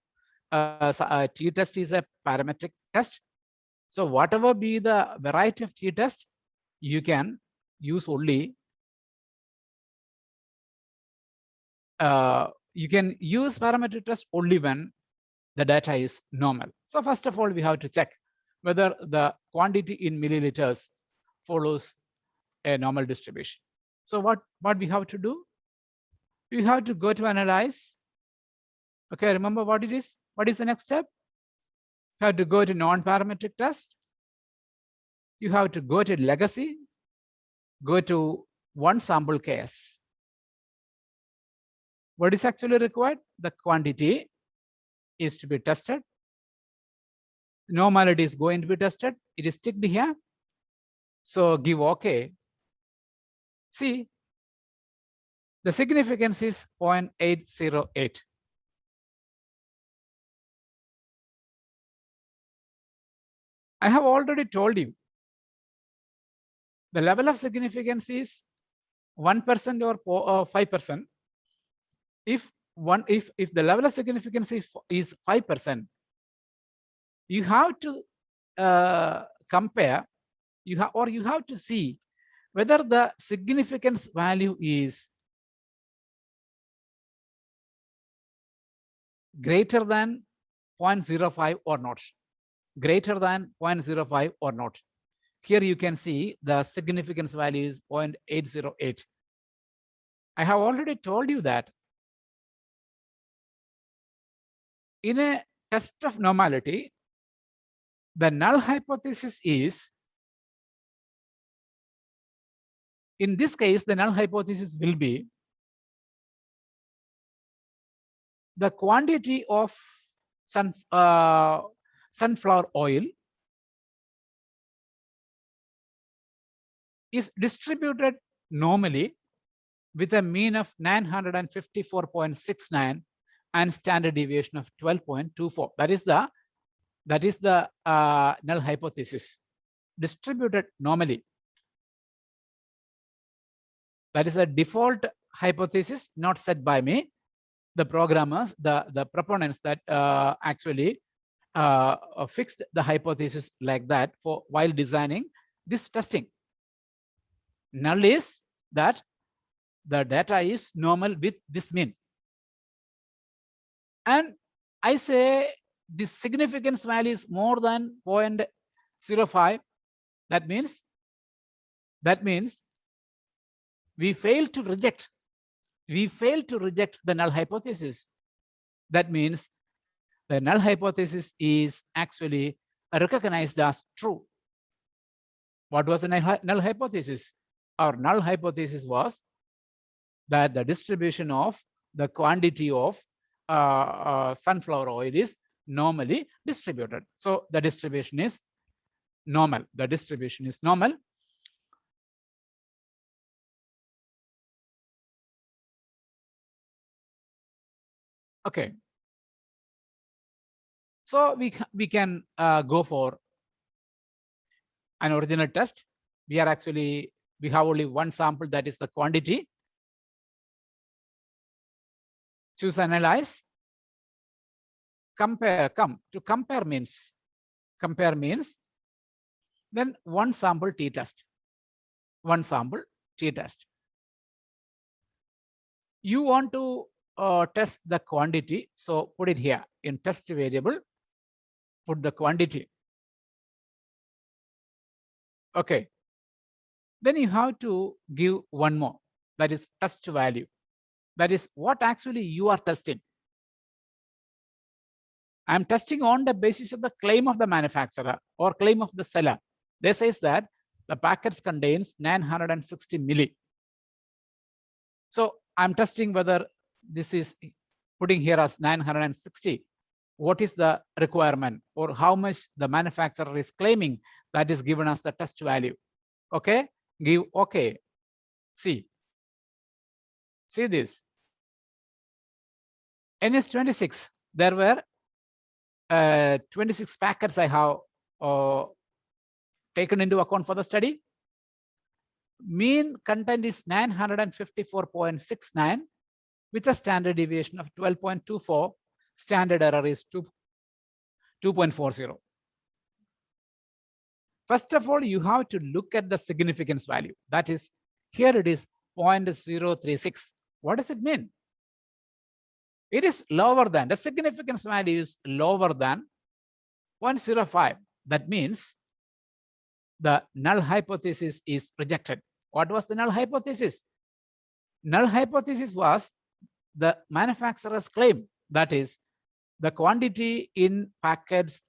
a t-test is a parametric test. So whatever be the variety of t-test, you can use only you can use parametric test only when the data is normal. So first of all, we have to check whether the quantity in milliliters follows a normal distribution. So what we have to do? We have to go to analyze. Okay, remember what it is? What is the next step? You have to go to non-parametric test. You have to go to legacy, go to one sample case. What is actually required? The quantity is to be tested. Normality is going to be tested. It is ticked here. So give OK. See, the significance is 0.808. I have already told you the level of significance is 1% or 5%. If the level of significance is 5%, you have to compare, you have to see whether the significance value is greater than 0.05 or not. Greater than 0.05 or not. Here you can see the significance value is 0.808. I have already told you that in a test of normality, the null hypothesis is, in this case, the null hypothesis will be the quantity of sunflower oil is distributed normally with a mean of 954.69 and standard deviation of 12.24. That is the null hypothesis, distributed normally. That is a default hypothesis not set by me. The programmers, the proponents that actually fixed the hypothesis like that for while designing this testing. Null is that the data is normal with this mean. And I say the significance value is more than 0.05. That means we fail to reject the null hypothesis. That means the null hypothesis is actually recognized as true. What was the null hypothesis? Our null hypothesis was that the distribution of the quantity of sunflower oil is normally distributed. So the distribution is normal. The distribution is normal. Okay. So we can go for an original test. We have only one sample, that is the quantity. Choose analyze. Compare means then one sample t-test. One sample t-test. You want to test the quantity, so put it here in test variable, put the quantity. Okay. Then you have to give one more, that is test value. That is what actually you are testing. I'm testing on the basis of the claim of the manufacturer or claim of the seller. They says that the packets contains 960 milli. So I'm testing whether this is putting here as 960. What is the requirement or how much the manufacturer is claiming, that is given as the test value. Okay, give okay. See this. NS26, there were 26 packets I have taken into account for the study. Mean content is 954.69 with a standard deviation of 12.24. Standard error is 2.40. First of all, you have to look at the significance value. That is, here it is 0.036. What does it mean? It is lower than, the significance value is lower than 0.05. That means the null hypothesis is rejected. What was the null hypothesis? Null hypothesis was the manufacturer's claim, that is the quantity in packets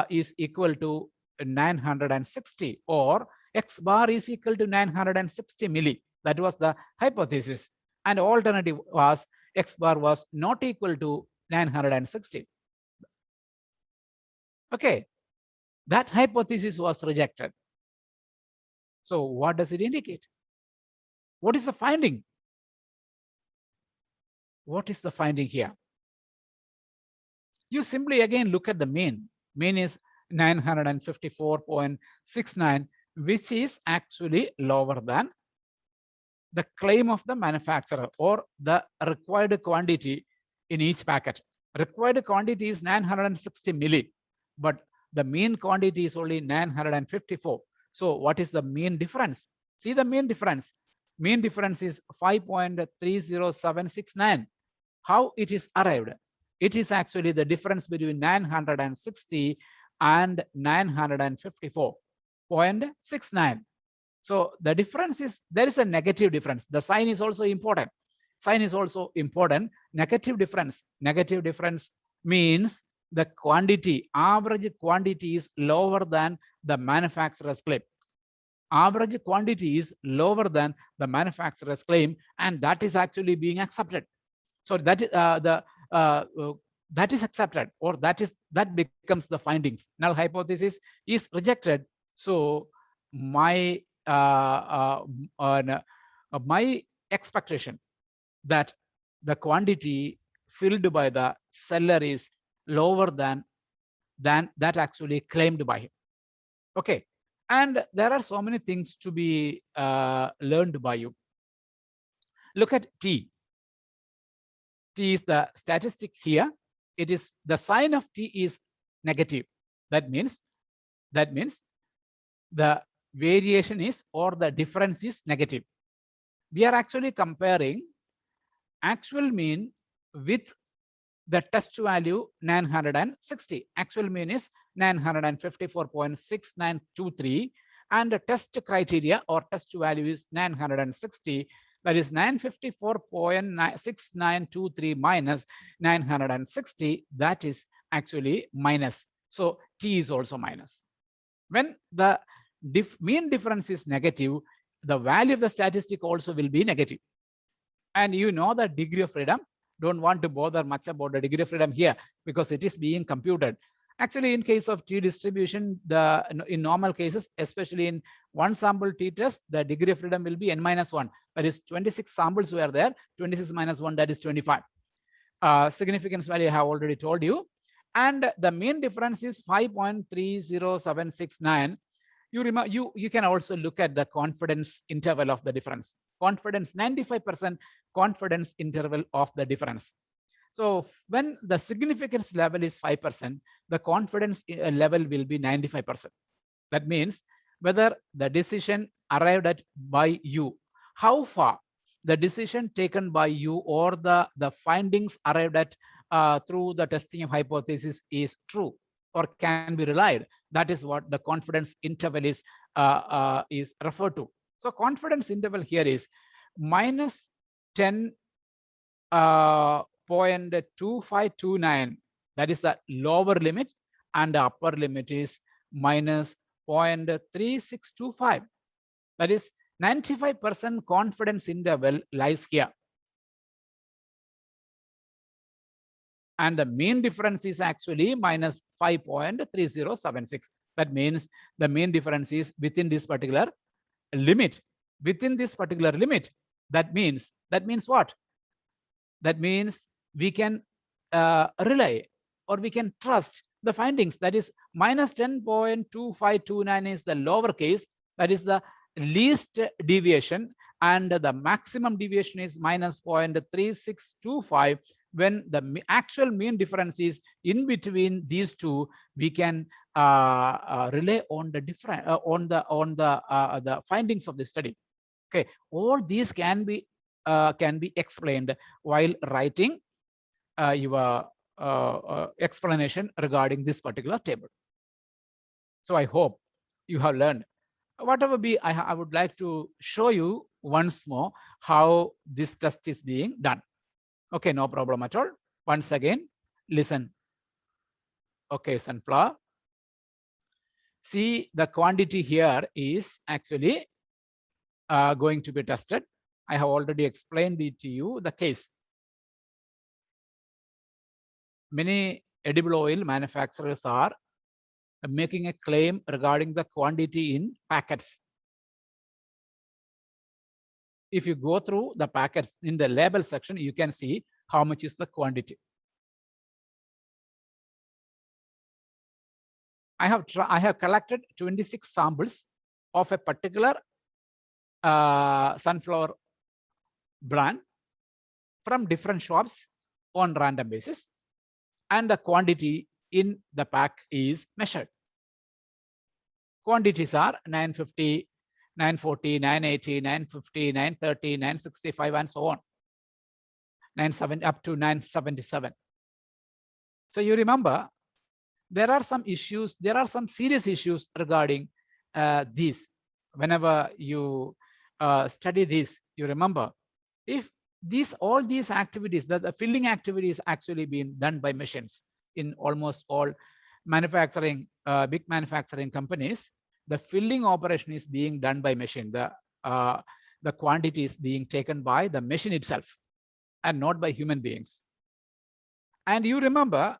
is equal to 960, or X bar is equal to 960 milli. That was the hypothesis. And alternative was X bar was not equal to 960. Okay, that hypothesis was rejected. So what does it indicate? What is the finding? What is the finding here? You simply again look at the mean. Mean is 954.69, which is actually lower than the claim of the manufacturer or the required quantity in each packet. Required quantity is 960 milli, but the mean quantity is only 954. So what is the mean difference? See the mean difference. Mean difference is 5.30769. How it is arrived? It is actually the difference between 960 and 954.69. So the difference is, there is a negative difference. The sign is also important. Sign is also important. Negative difference. Negative difference means the quantity, average quantity is lower than the manufacturer's claim. Average quantity is lower than the manufacturer's claim, and that is actually being accepted. So that is that is accepted, or that becomes the findings. Null hypothesis is rejected. So my my expectation that the quantity filled by the seller is lower than that actually claimed by him. Okay, and there are so many things to be learned by you. Look at T. T is the statistic here. It is the sign of T is negative. That means the variation is, or the difference is, negative. We are actually comparing actual mean with the test value 960. Actual mean is 954.6923, and the test criteria or test value is 960. That is 954.6923 minus 960. That is actually minus. So T is also minus. When the mean difference is negative, the value of the statistic also will be negative. And you know the degree of freedom. Don't want to bother much about the degree of freedom here because it is being computed. Actually, in case of T distribution, in normal cases, especially in one sample T test, the degree of freedom will be n-1. That is 26 samples were there. 26 minus 1, that is 25. Significance value I have already told you. And the mean difference is 5.30769. You remember, you can also look at the confidence interval of the difference. Confidence, 95% confidence interval of the difference. So when the significance level is 5%, the confidence level will be 95%. That means whether the decision arrived at by you, how far the decision taken by you or the findings arrived at through the testing of hypothesis is true or can be relied. That is what the confidence interval is referred to. So confidence interval here is minus 10.2529. That is the lower limit, and the upper limit is minus 0.3625. That is 95% confidence interval lies here. And the mean difference is actually minus 5.3076. That means the mean difference is within this particular limit. Within this particular limit, that means what? That means we can rely or we can trust the findings. That is minus 10.2529 is the lower case. That is the least deviation, and the maximum deviation is minus 0.3625. When the actual mean difference is in between these two, we can rely on the different the findings of the study. Okay, all these can be explained while writing your explanation regarding this particular table. So I hope you have learned. Whatever be, I would like to show you once more how this test is being done. Okay, no problem at all. Once again, listen. Okay, sunflower. See, the quantity here is actually going to be tested. I have already explained it to you, the case. Many edible oil manufacturers are making a claim regarding the quantity in packets. If you go through the packets in the label section, you can see how much is the quantity. I have collected 26 samples of a particular sunflower brand from different shops on random basis, and the quantity in the pack is measured. Quantities are 950, 940, 980, 950, 930, 965, and so on. 970 up to 977. So you remember, there are some issues, there are some serious issues regarding these. Whenever you study this, you remember, if all these activities, the filling activities actually being done by machines in almost all manufacturing, big manufacturing companies, the filling operation is being done by machine. The quantity is being taken by the machine itself and not by human beings. And you remember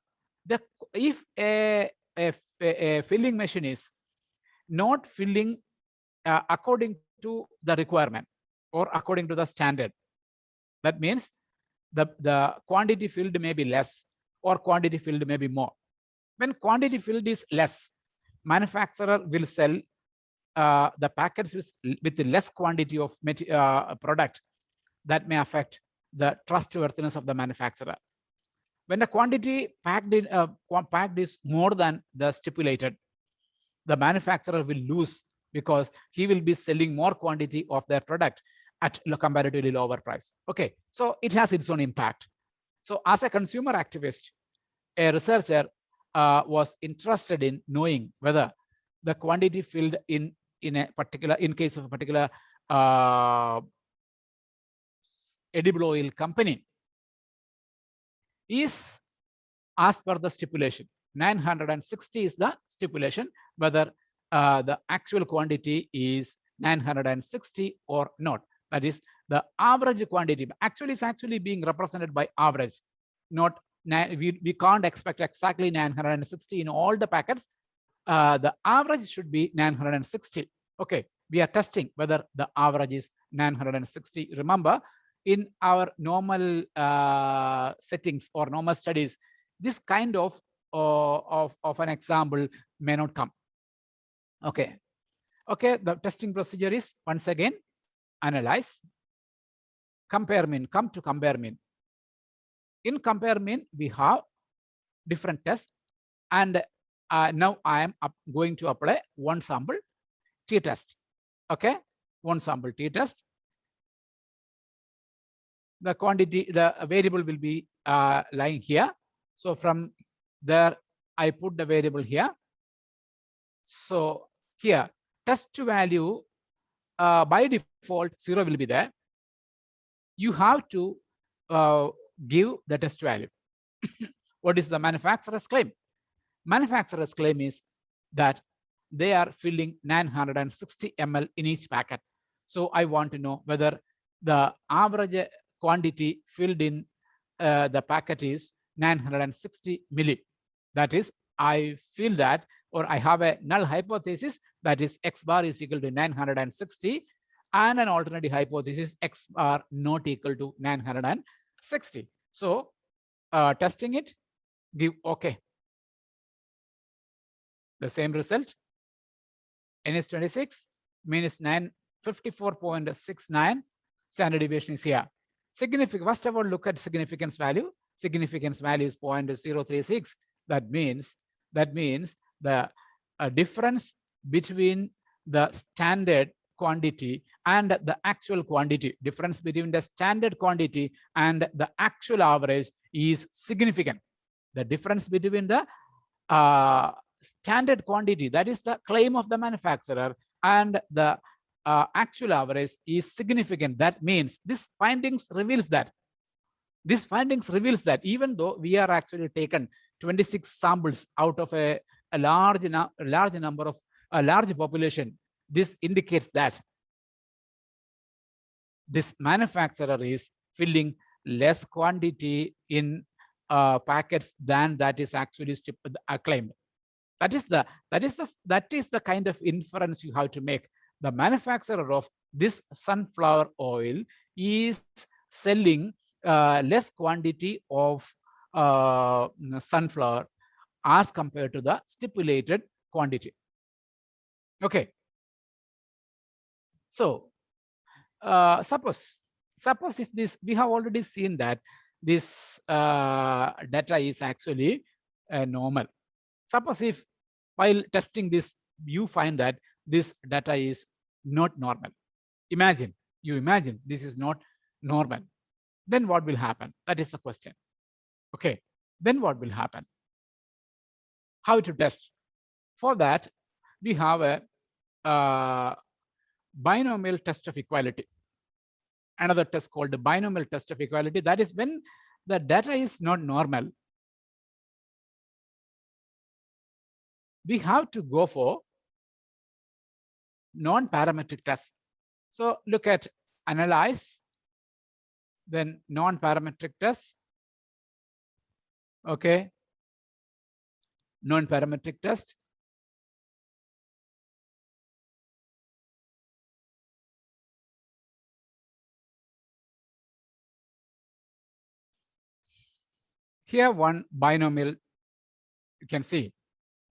that if a filling machine is not filling according to the requirement or according to the standard, that means the quantity filled may be less or quantity filled may be more. When quantity filled is less, manufacturer will sell the packets with less quantity of product. That may affect the trustworthiness of the manufacturer. When the quantity packed is more than the stipulated, the manufacturer will lose because he will be selling more quantity of their product at a comparatively lower price. Okay, so it has its own impact. So as a consumer activist, a researcher was interested in knowing whether the quantity filled in case of a particular edible oil company is as per the stipulation. 960 is the stipulation, whether the actual quantity is 960 or not. That is the average quantity. Actually, it's actually being represented by average. Not we can't expect exactly 960 in all the packets. The average should be 960. Okay, we are testing whether the average is 960. Remember, in our normal settings or normal studies, this kind of an example may not come. Okay, the testing procedure is once again analyze, compare mean, come to compare mean. In compare mean, we have different tests, and now I am going to apply one sample t-test. Okay, one sample t-test. The quantity, the variable will be lying here. So from there, I put the variable here. So here, test value by default 0 will be there. You have to give the test value. What is the manufacturer's claim? Manufacturer's claim is that they are filling 960 ml in each packet. So I want to know whether the average quantity filled in the packet is 960 milli. That is, I feel that, or I have a null hypothesis, that is x bar is equal to 960, and an alternative hypothesis x bar not equal to 960. So testing it, give okay. The same result. N is 26, mean is 954.69. Standard deviation is here. Significant. First of all, look at significance value. Significance value is 0.036. That means the difference between the standard quantity and the actual quantity, difference between the standard quantity and the actual average is significant. The difference between the standard quantity, that is the claim of the manufacturer, and the actual average is significant. That means this findings reveals that This findings reveals that even though we are actually taken 26 samples out of a large number of a large population, this indicates that this manufacturer is filling less quantity in packets than that is actually claimed. That is the kind of inference you have to make. The manufacturer of this sunflower oil is selling less quantity of sunflower as compared to the stipulated quantity. Okay. So suppose if this, we have already seen that this data is actually normal. Suppose if while testing this, you find that this data is not normal. Imagine this is not normal. Then what will happen? That is the question. Okay. Then what will happen? How to test? For that, we have a binomial test of equality. Another test called the binomial test of equality. That is when the data is not normal, we have to go for non-parametric test. So look at analyze, then non-parametric test. Okay. Non-parametric test. Here one binomial, you can see.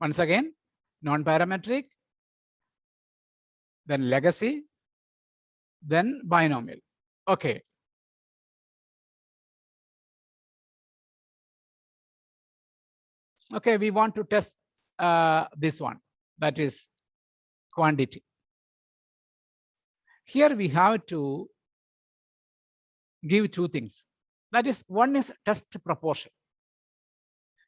Once again, non-parametric, then legacy, then binomial. Okay. Okay, we want to test this one, that is quantity. Here we have to give two things. That is, one is test proportion.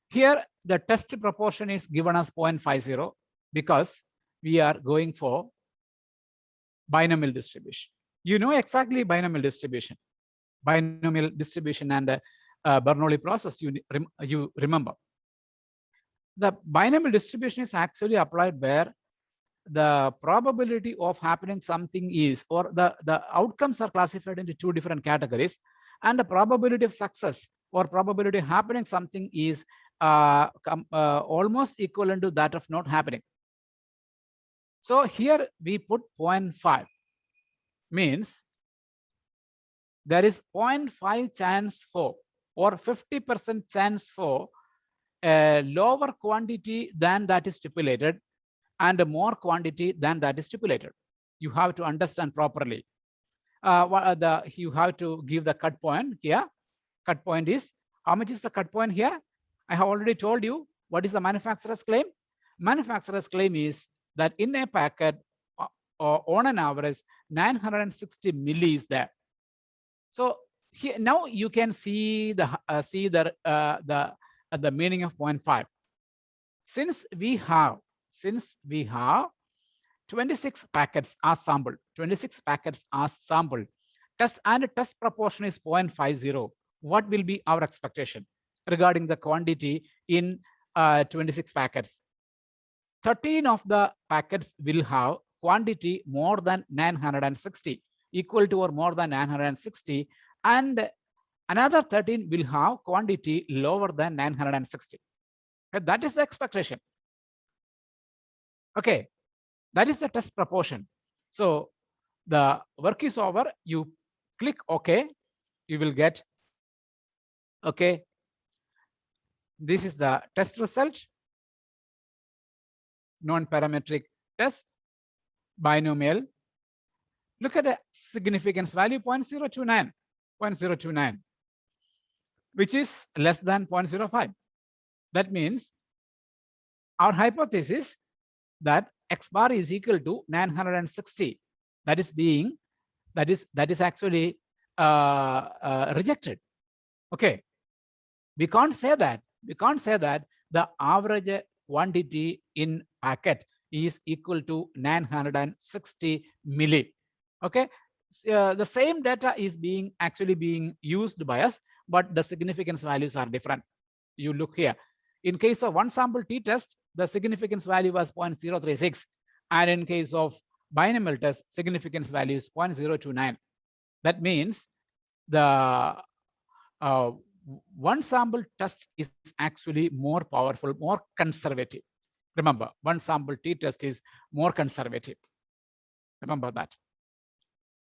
Here the test proportion is given as 0.50 because we are going for binomial distribution. You know exactly binomial distribution. Binomial distribution and Bernoulli process, you remember. The binomial distribution is actually applied where the probability of happening something is, or the outcomes are classified into two different categories, and the probability of success or probability of happening something is almost equivalent to that of not happening. So here we put 0.5, means there is 0.5 chance for, or 50% chance for a lower quantity than that is stipulated and a more quantity than that is stipulated. You have to understand properly. You have to give the cut point here. Cut point is, how much is the cut point here? I have already told you what is the manufacturer's claim. Manufacturer's claim is that in a packet, on an average, 960 milli is there. So here now you can see the meaning of 0.5. Since we have 26 packets are sampled, test proportion is 0.50. What will be our expectation regarding the quantity in 26 packets? 13 of the packets will have quantity more than 960, equal to or more than 960, and another 13 will have quantity lower than 960. That is the expectation. Okay, that is the test proportion. So the work is over. You click OK, you will get, okay, this is the test result. Non-parametric test, binomial. Look at the significance value, 0.029, which is less than 0.05. That means our hypothesis that X bar is equal to 960. That is actually rejected. Okay, we can't say that. The average quantity in packet is equal to 960 milli. Okay, the same data is actually being used by us, but the significance values are different. You look here. In case of one sample t-test, the significance value was 0.036. And in case of binomial test, significance value is 0.029. That means the one sample test is actually more powerful, more conservative. Remember, one sample t-test is more conservative. Remember that.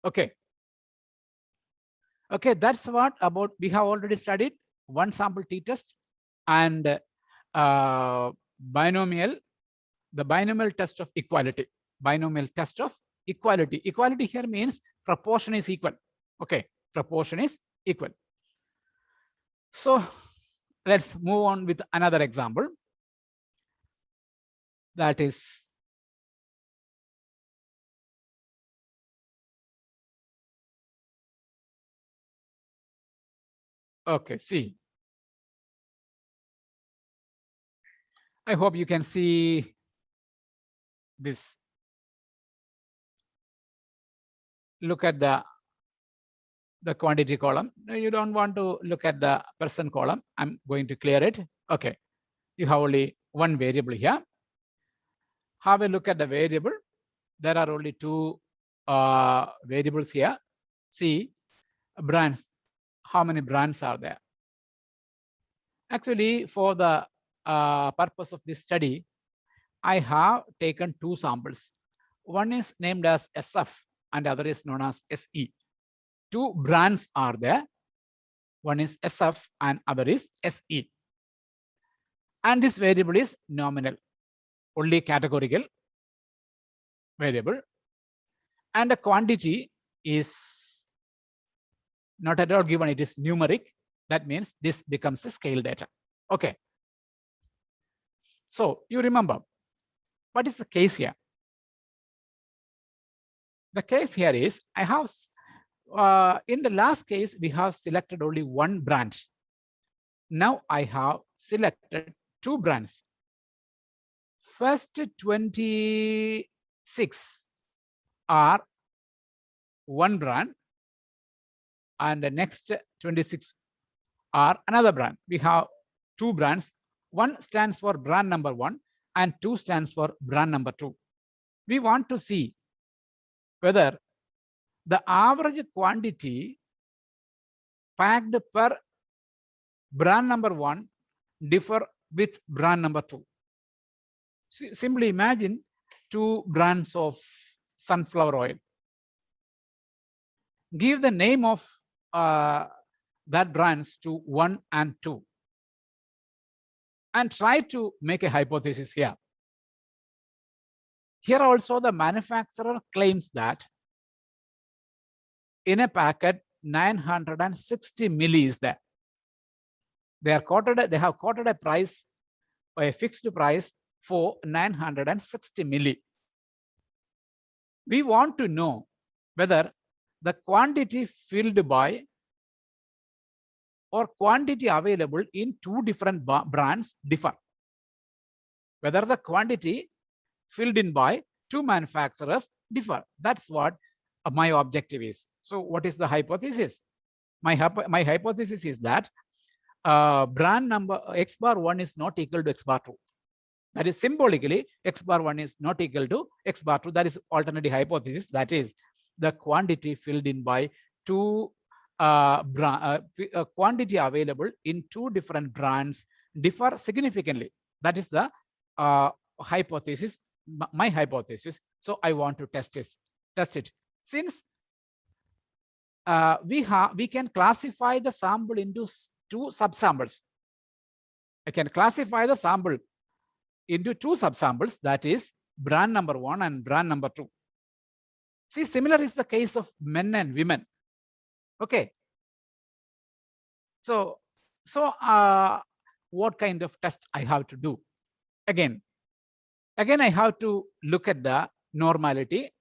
Okay. Okay, that's what about we have already studied one sample t-test and binomial, the binomial test of equality. Binomial test of equality. Equality here means proportion is equal. Okay, proportion is equal. So let's move on with another example. That is okay, see. I hope you can see this. Look at the quantity column. You don't want to look at the percent column. I'm going to clear it. Okay, you have only one variable here. Have a look at the variable. There are only two variables here. See, brands. How many brands are there? Actually, for the purpose of this study, I have taken two samples. One is named as SF and the other is known as SE. Two brands are there. One is SF and other is SE. And this variable is nominal, only categorical variable. And the quantity is not at all given, it is numeric. That means this becomes a scale data. Okay. So you remember, what is the case here? The case here is, I have, in the last case, we have selected only one branch. Now I have selected two brands. First 26 are one brand and the next 26 are another brand. We have two brands. One stands for brand number 1 and 2 stands for brand number 2. We want to see whether the average quantity packed per brand number 1 differ with brand number 2. Simply imagine two brands of sunflower oil. Give the name of that brands to 1 and 2 and try to make a hypothesis here. Here also the manufacturer claims that in a packet 960 milli is there. They have quoted a price, a fixed price for 960 milli. We want to know whether the quantity filled by or quantity available in two different brands differ. Whether the quantity filled in by two manufacturers differ. That's what my objective is. So what is the hypothesis? My hypothesis is that brand number X bar 1 is not equal to X bar 2. That is symbolically X bar 1 is not equal to X bar 2. That is alternative hypothesis. That is the quantity filled in by two quantity available in two different brands differ significantly. That is the hypothesis, my hypothesis. So I want to test it. Since we can classify the sample into two subsamples. I can classify the sample into two subsamples, that is brand number 1 and brand number 2. See, similar is the case of men and women. Okay. So what kind of test I have to do? Again, I have to look at the normality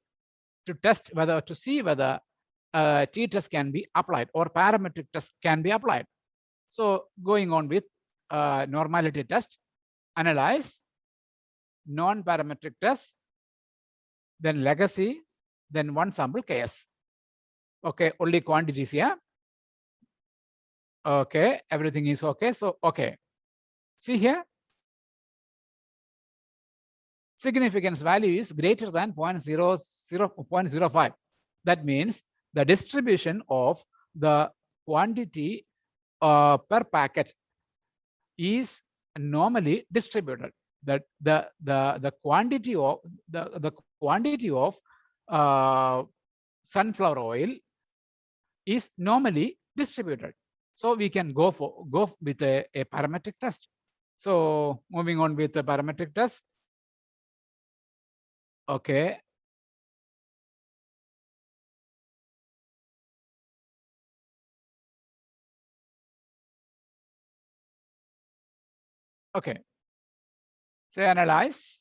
to test whether, to see whether t-test can be applied or parametric test can be applied. So going on with normality test, analyze, non-parametric test, then legacy, then one sample KS. Okay, only quantities here. Okay, everything is okay. So, okay. See here, significance value is greater than 0.05. That means the distribution of the quantity per packet is normally distributed. That the quantity of uh, sunflower oil is normally distributed. So we can go with a parametric test. So moving on with the parametric test. Okay. Okay. Say analyze.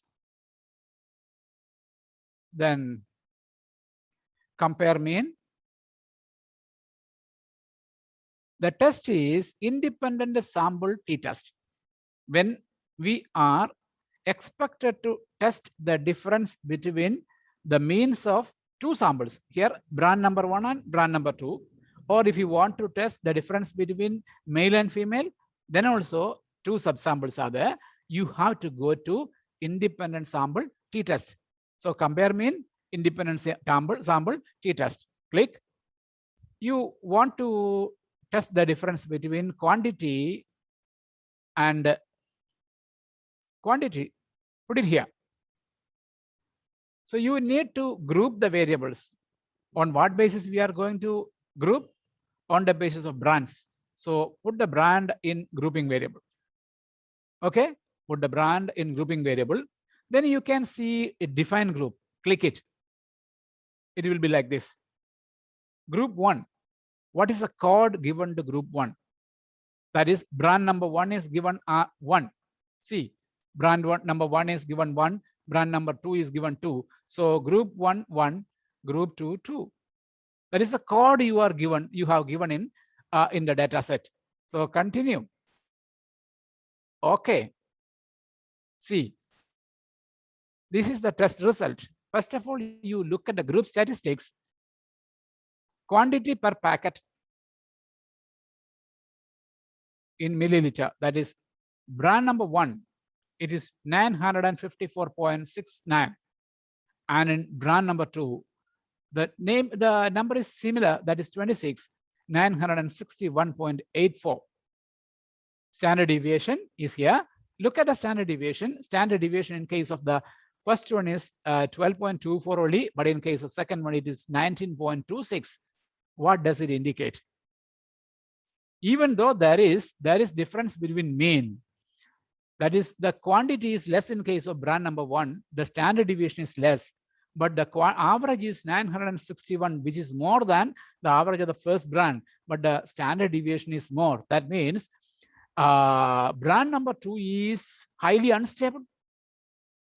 Then compare mean. The test is independent sample t-test. When we are expected to test the difference between the means of two samples, here brand number 1 and brand number 2, or if you want to test the difference between male and female, then also two subsamples are there. You have to go to independent sample t-test. So compare mean, independent sample t-test. Click. You want to test the difference between quantity and quantity. Put it here. So you need to group the variables. On what basis we are going to group? On the basis of brands. So put the brand in grouping variable. Okay, put the brand in grouping variable. Then you can see a define group. Click it. It will be like this. Group 1. What is the code given to group 1? That is brand number 1 is given 1. See, brand number 1 is given 1, brand number 2 is given 2. So group 1 1, group 2 2. That is the code you have given in the data set. So continue. Okay. See, this is the test result. First of all, you look at the group statistics. Quantity per packet in milliliter, that is brand number 1, it is 954.69, and in brand number 2, the number is similar, that is 26, 961.84. Standard deviation is here. Look at the standard deviation. Standard deviation in case of the first one is 12.24 only, but in case of second one, it is 19.26. What does it indicate? Even though there is difference between mean, that is the quantity is less in case of brand number 1, the standard deviation is less, but the average is 961, which is more than the average of the first brand, but the standard deviation is more. That means brand number 2 is highly unstable.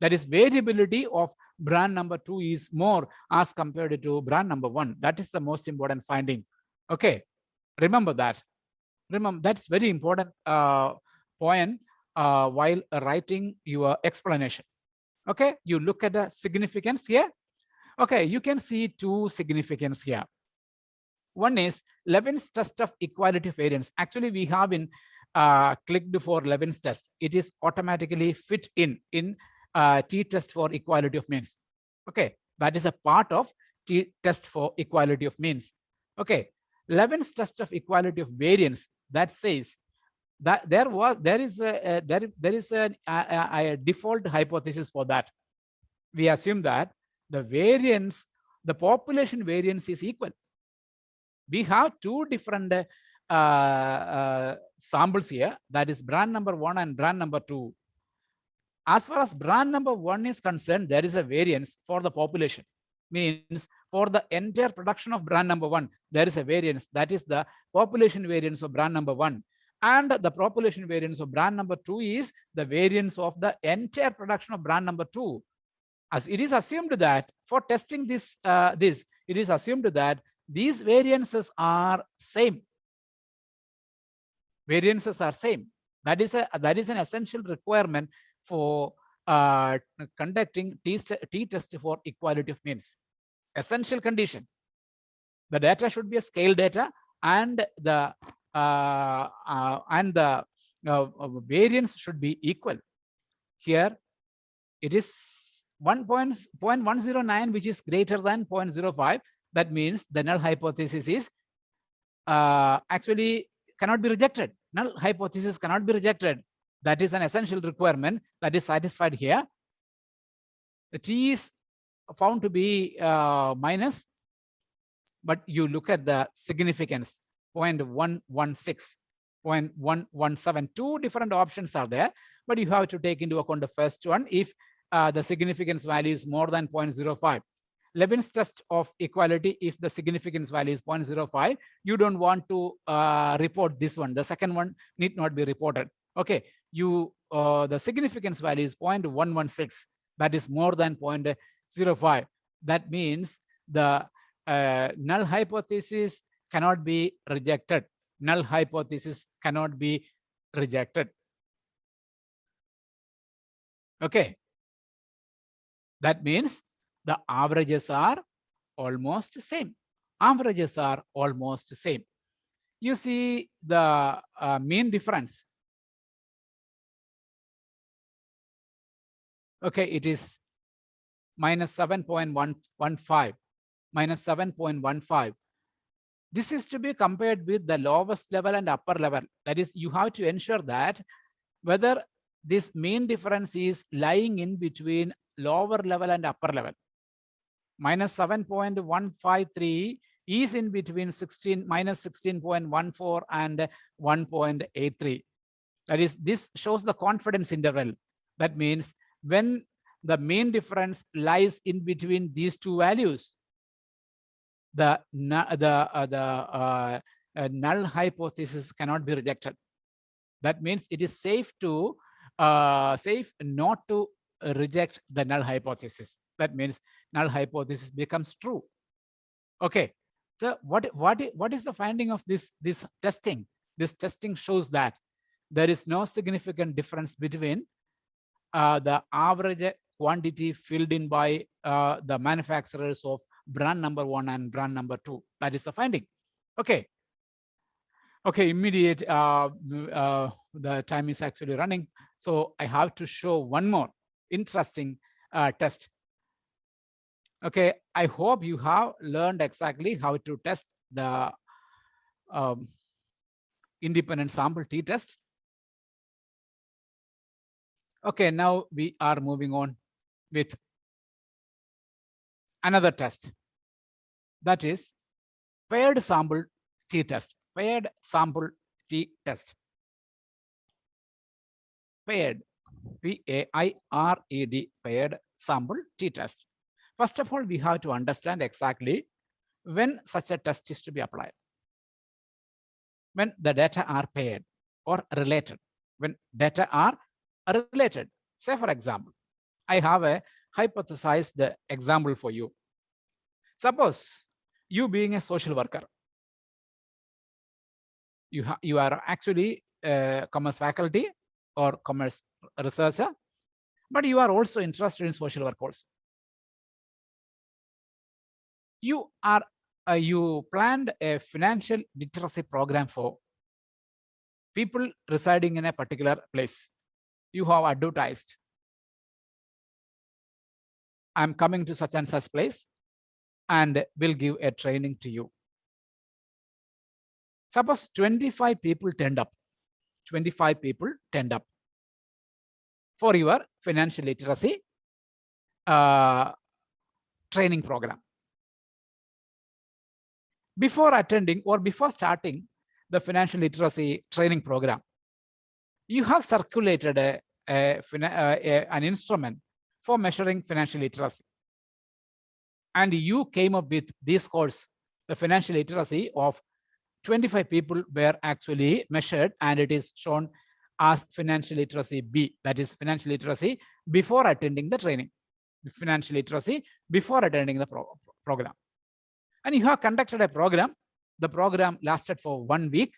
That is, variability of brand number 2 is more as compared to brand number 1. That is the most important finding. Okay, remember that. Remember, that's very important point while writing your explanation. Okay, you look at the significance here. Okay, you can see two significance here. One is Levin's test of equality of variance. Actually, we have been clicked for Levin's test. It is automatically fit in t-test for equality of means. Okay, that is a part of t-test for equality of means. Okay, Levin's test of equality of variance, that says that there is a default hypothesis for that. We assume that the variance, the population variance is equal. We have two different samples here, that is brand number 1 and brand number 2. As far as brand number 1 is concerned, there is a variance for the population. Means for the entire production of brand number 1, there is a variance. That is the population variance of brand number 1. And the population variance of brand number 2 is the variance of the entire production of brand number 2. As it is assumed that for testing this, it is assumed that these variances are same. Variances are same. That is an essential requirement for conducting t-test for equality of means. Essential condition. The data should be a scale data, and the and the variance should be equal. Here it is 0.109, which is greater than 0.05. That means the null hypothesis is actually cannot be rejected. Null hypothesis cannot be rejected. That is an essential requirement that is satisfied here. The T is found to be minus, but you look at the significance, 0.116, 0.117. Two different options are there, but you have to take into account the first one. If the significance value is more than 0.05. Levin's test of equality, if the significance value is 0.05, you don't want to report this one. The second one need not be reported. Okay, the significance value is 0.116. That is more than 0.05. That means the null hypothesis cannot be rejected. Null hypothesis cannot be rejected. Okay. That means the averages are almost same. Averages are almost same. You see the mean difference. Okay, it is minus 7.115, minus 7.15. This is to be compared with the lowest level and upper level. That is, you have to ensure that whether this mean difference is lying in between lower level and upper level. Minus 7.153 is in between minus 16.14 and 1.83. That is, this shows the confidence interval. That means when the mean difference lies in between these two values, the null hypothesis cannot be rejected. That means it is safe not to reject the null hypothesis. That means null hypothesis becomes true. Okay. So what is the finding of this testing? This testing shows that there is no significant difference between the average quantity filled in by the manufacturers of brand number 1 and brand number 2. That is the finding. Okay. Okay, immediate, the time is actually running. So I have to show one more interesting test. Okay, I hope you have learned exactly how to test the independent sample t-test. Okay, now we are moving on with another test. That is paired sample t-test. Paired sample t-test. Paired, P-A-I-R-E-D, paired sample t-test. First of all, we have to understand exactly when such a test is to be applied. When the data are paired or related. When data are related. Say, for example, I have a hypothesized example for you. Suppose you being a social worker, you are actually a commerce faculty or commerce researcher, but you are also interested in social work also. You planned a financial literacy program for people residing in a particular place. You have advertised, I'm coming to such and such place and will give a training to you. Suppose 25 people turned up. 25 people turned up for your financial literacy training program. Before attending or before starting the financial literacy training program, you have circulated an instrument for measuring financial literacy. And you came up with this course, the financial literacy of 25 people were actually measured, and it is shown as financial literacy B, that is financial literacy before attending the training, financial literacy before attending the program. And you have conducted a program. The program lasted for 1 week.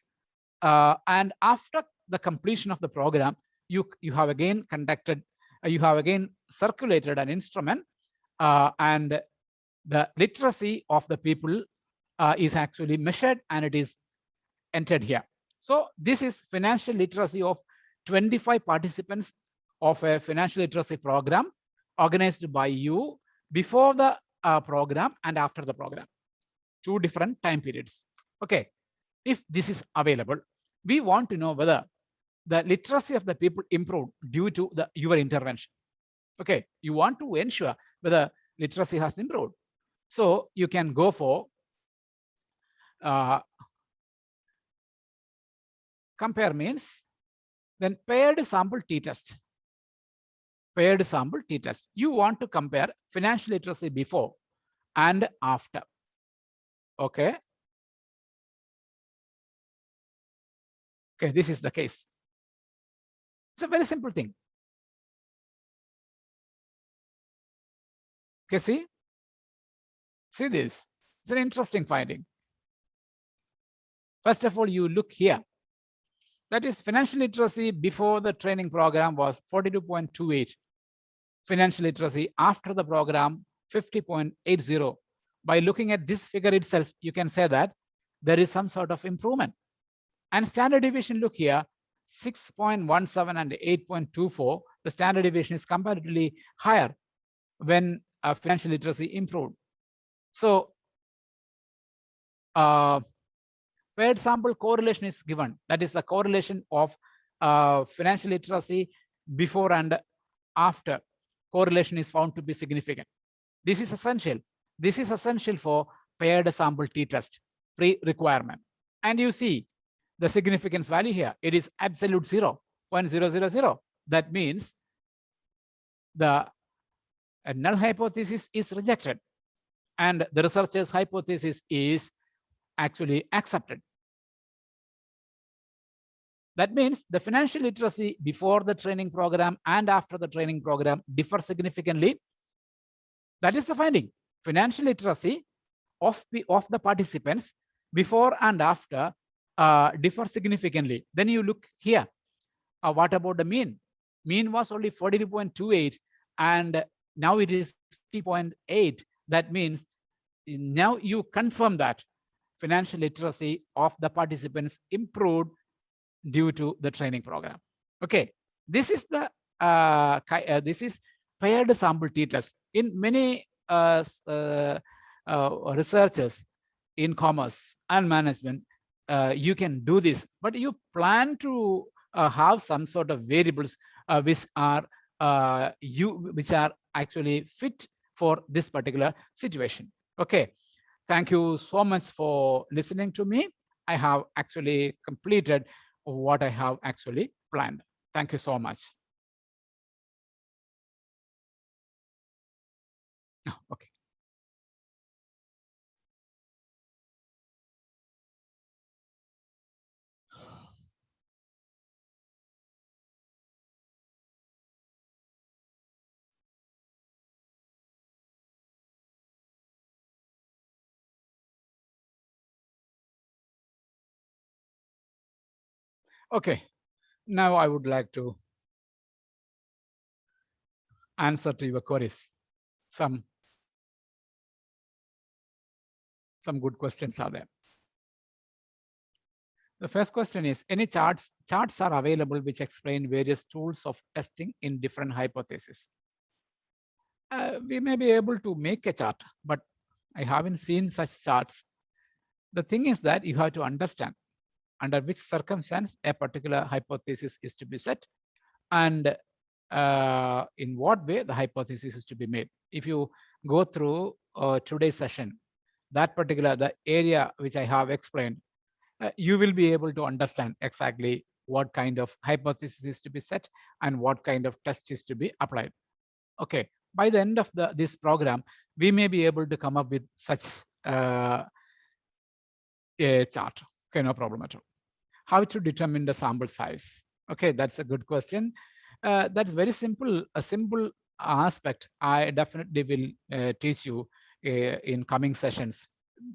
And after the completion of the program, you have again circulated an instrument, and the literacy of the people is actually measured, and it is entered here. So this is financial literacy of 25 participants of a financial literacy program organized by you before the program and after the program, 2 different time periods. Okay, if this is available, we want to know whether the literacy of the people improved due to your intervention. Okay, you want to ensure whether literacy has improved. So you can go for compare means, then paired sample t-test. Paired sample t-test. You want to compare financial literacy before and after. Okay. Okay, this is the case. It's a very simple thing. Okay, see this. It's an interesting finding. First of all, you look here. That is, financial literacy before the training program was 42.28. Financial literacy after the program, 50.80. By looking at this figure itself, you can say that there is some sort of improvement. And standard deviation, look here, 6.17 and 8.24. The standard deviation is comparatively higher when financial literacy improved. So paired sample correlation is given. That is the correlation of financial literacy before and after. Correlation is found to be significant. This is essential. This is essential for paired sample t-test pre-requirement. And you see the significance value here. It is absolute 0.000. That means the null hypothesis is rejected and the researcher's hypothesis is actually accepted. That means the financial literacy before the training program and after the training program differ significantly. That is the finding. Financial literacy of the participants before and after differ significantly. Then you look here. What about the mean? Mean was only 42.28 and now it is 50.8. That means now you confirm that financial literacy of the participants improved due to the training program. Okay, this is the this is paired sample t-test. In many researchers in commerce and management, you can do this, but you plan to have some sort of variables which are actually fit for this particular situation. Okay, thank you so much for listening to me. I have actually completed what I have actually planned. Thank you so much. Oh, okay. Okay, now I would like to answer to your queries. Some good questions are there. The first question is, any charts are available which explain various tools of testing in different hypotheses? We may be able to make a chart, but I haven't seen such charts. The thing is that you have to understand under which circumstance a particular hypothesis is to be set and in what way the hypothesis is to be made. If you go through today's session, that particular, the area which I have explained, you will be able to understand exactly what kind of hypothesis is to be set and what kind of test is to be applied. Okay, by the end of this program, we may be able to come up with such a chart. Okay, no problem at all. How to determine the sample size? Okay, that's a good question. That's very simple, a simple aspect. I definitely will teach you in coming sessions.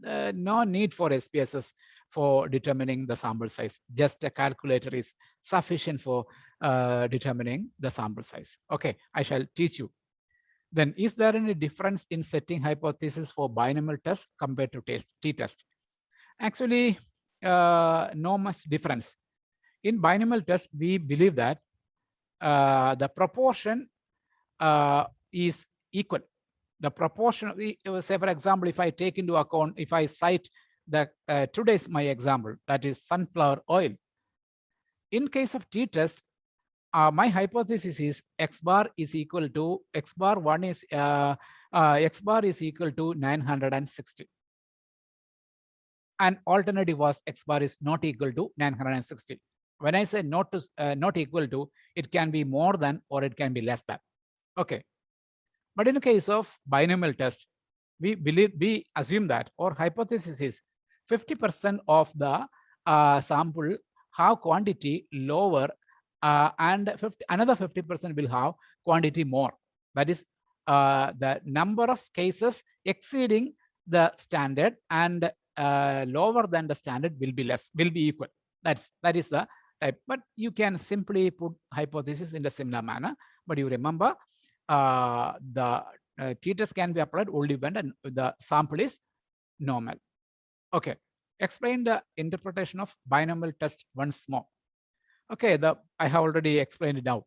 No need for SPSS for determining the sample size. Just a calculator is sufficient for determining the sample size. Okay, I shall teach you. Then, is there any difference in setting hypothesis for binomial test compared to t-test? Actually, no much difference. In binomial test, we believe that the proportion is equal. The proportion, say for example, if I take into account, if I cite the today's my example, that is sunflower oil. In case of t-test, my hypothesis is x bar is equal to x bar 1 is x bar is equal to 960. And alternative was x bar is not equal to 960. When I say not equal to, it can be more than or it can be less than. Okay. But in the case of binomial test, we assume that our hypothesis is 50% of the sample have quantity lower and another 50% will have quantity more. That is the number of cases exceeding the standard and lower than the standard will be equal. That is the type. But you can simply put hypothesis in a similar manner. But you remember the t-test can be applied only when the sample is normal. Okay, explain the interpretation of binomial test once more. Okay, I have already explained it now.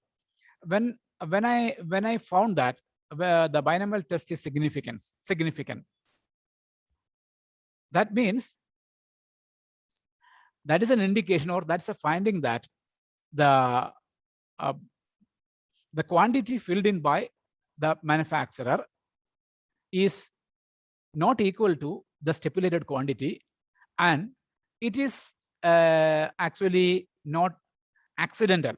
When I found that the binomial test is significant, that means that is an indication, or that's a finding that the quantity filled in by the manufacturer is not equal to the stipulated quantity, and it is actually not accidental.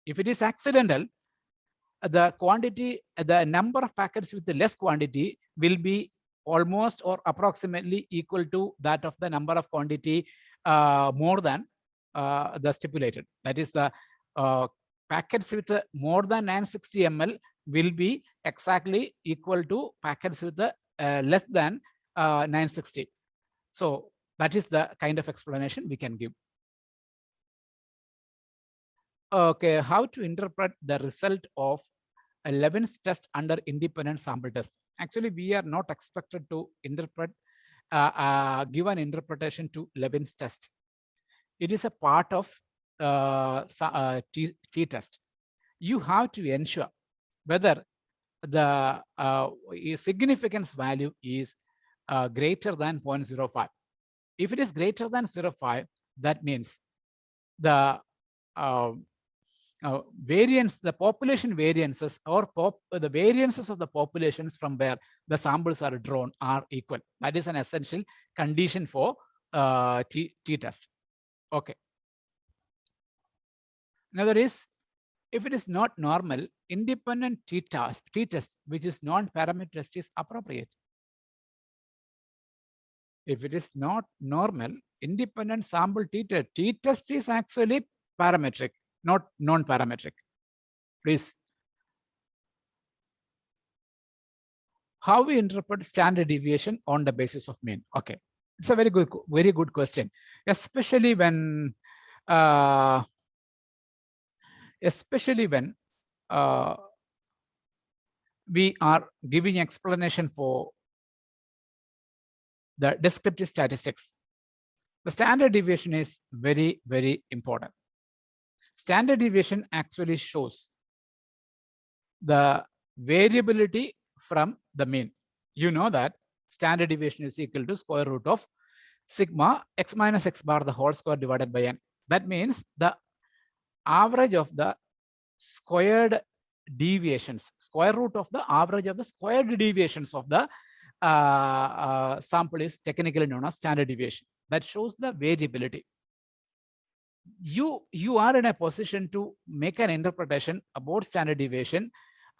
If it is accidental, the quantity, the number of packets with the less quantity will be almost or approximately equal to that of the number of quantity more than the stipulated. That is, the packets with more than 960 ml will be exactly equal to packets with less than 960. So that is the kind of explanation we can give. Okay, how to interpret the result of a Levin's test under independent sample test? Actually, we are not expected to interpret, give an interpretation to Levin's test. It is a part of t-test. You have to ensure whether the significance value is greater than 0.05. If it is greater than 0.05, that means the variance, the population variances, or the variances of the populations from where the samples are drawn are equal. That is an essential condition for t-test. Okay. Another is, if it is not normal, independent t-test, which is non-parametric test, is appropriate. If it is not normal, independent sample t-test is actually parametric, not non-parametric. Please. How we interpret standard deviation on the basis of mean? Okay, it's a very good question, especially when we are giving explanation for the descriptive statistics. The standard deviation is very, very important. Standard deviation actually shows the variability from the mean. You know that standard deviation is equal to square root of sigma x minus x bar the whole square divided by n. That means the average of the squared deviations, square root of the average of the squared deviations of the sample is technically known as standard deviation. That shows the variability. You are in a position to make an interpretation about standard deviation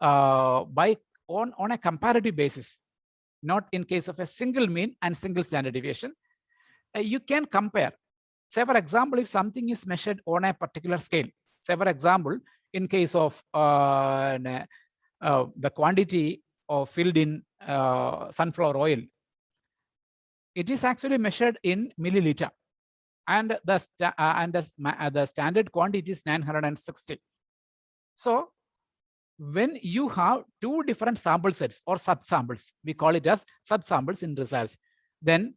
on a comparative basis, not in case of a single mean and single standard deviation. You can compare. Say for example, if something is measured on a particular scale, say for example, in case of the quantity of filled in sunflower oil, it is actually measured in milliliter, and the standard quantity is 960. So when you have two different sample sets or subsamples, we call it as subsamples in research, then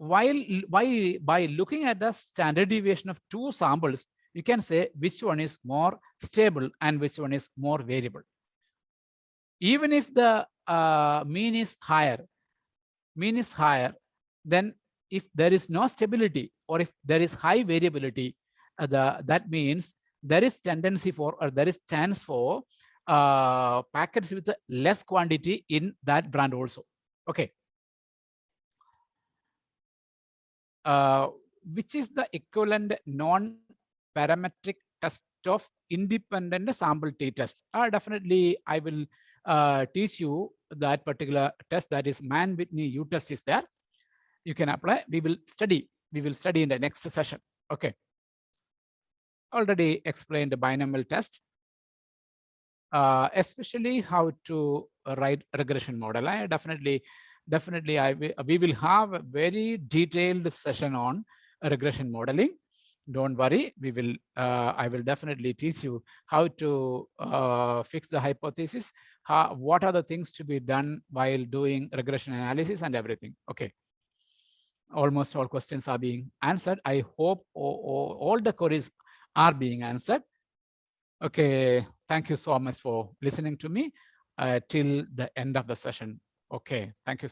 by looking at the standard deviation of two samples, you can say which one is more stable and which one is more variable. Even if the mean is higher, then if there is no stability or if there is high variability, that means there is tendency for, or there is chance for packets with less quantity in that brand also. Okay. Which is the equivalent non-parametric test of independent sample t-test? Definitely, I will teach you that particular test, that is Mann-Whitney U-test is there. You can apply. We will study in the next session. Okay. Already explained the binomial test, especially how to write regression model. We will have a very detailed session on regression modeling. Don't worry, I will definitely teach you how to fix the hypothesis, what are the things to be done while doing regression analysis and everything. Okay. Almost all questions are being answered. I hope all the queries are being answered. Okay, thank you so much for listening to me till the end of the session. Okay, thank you so much.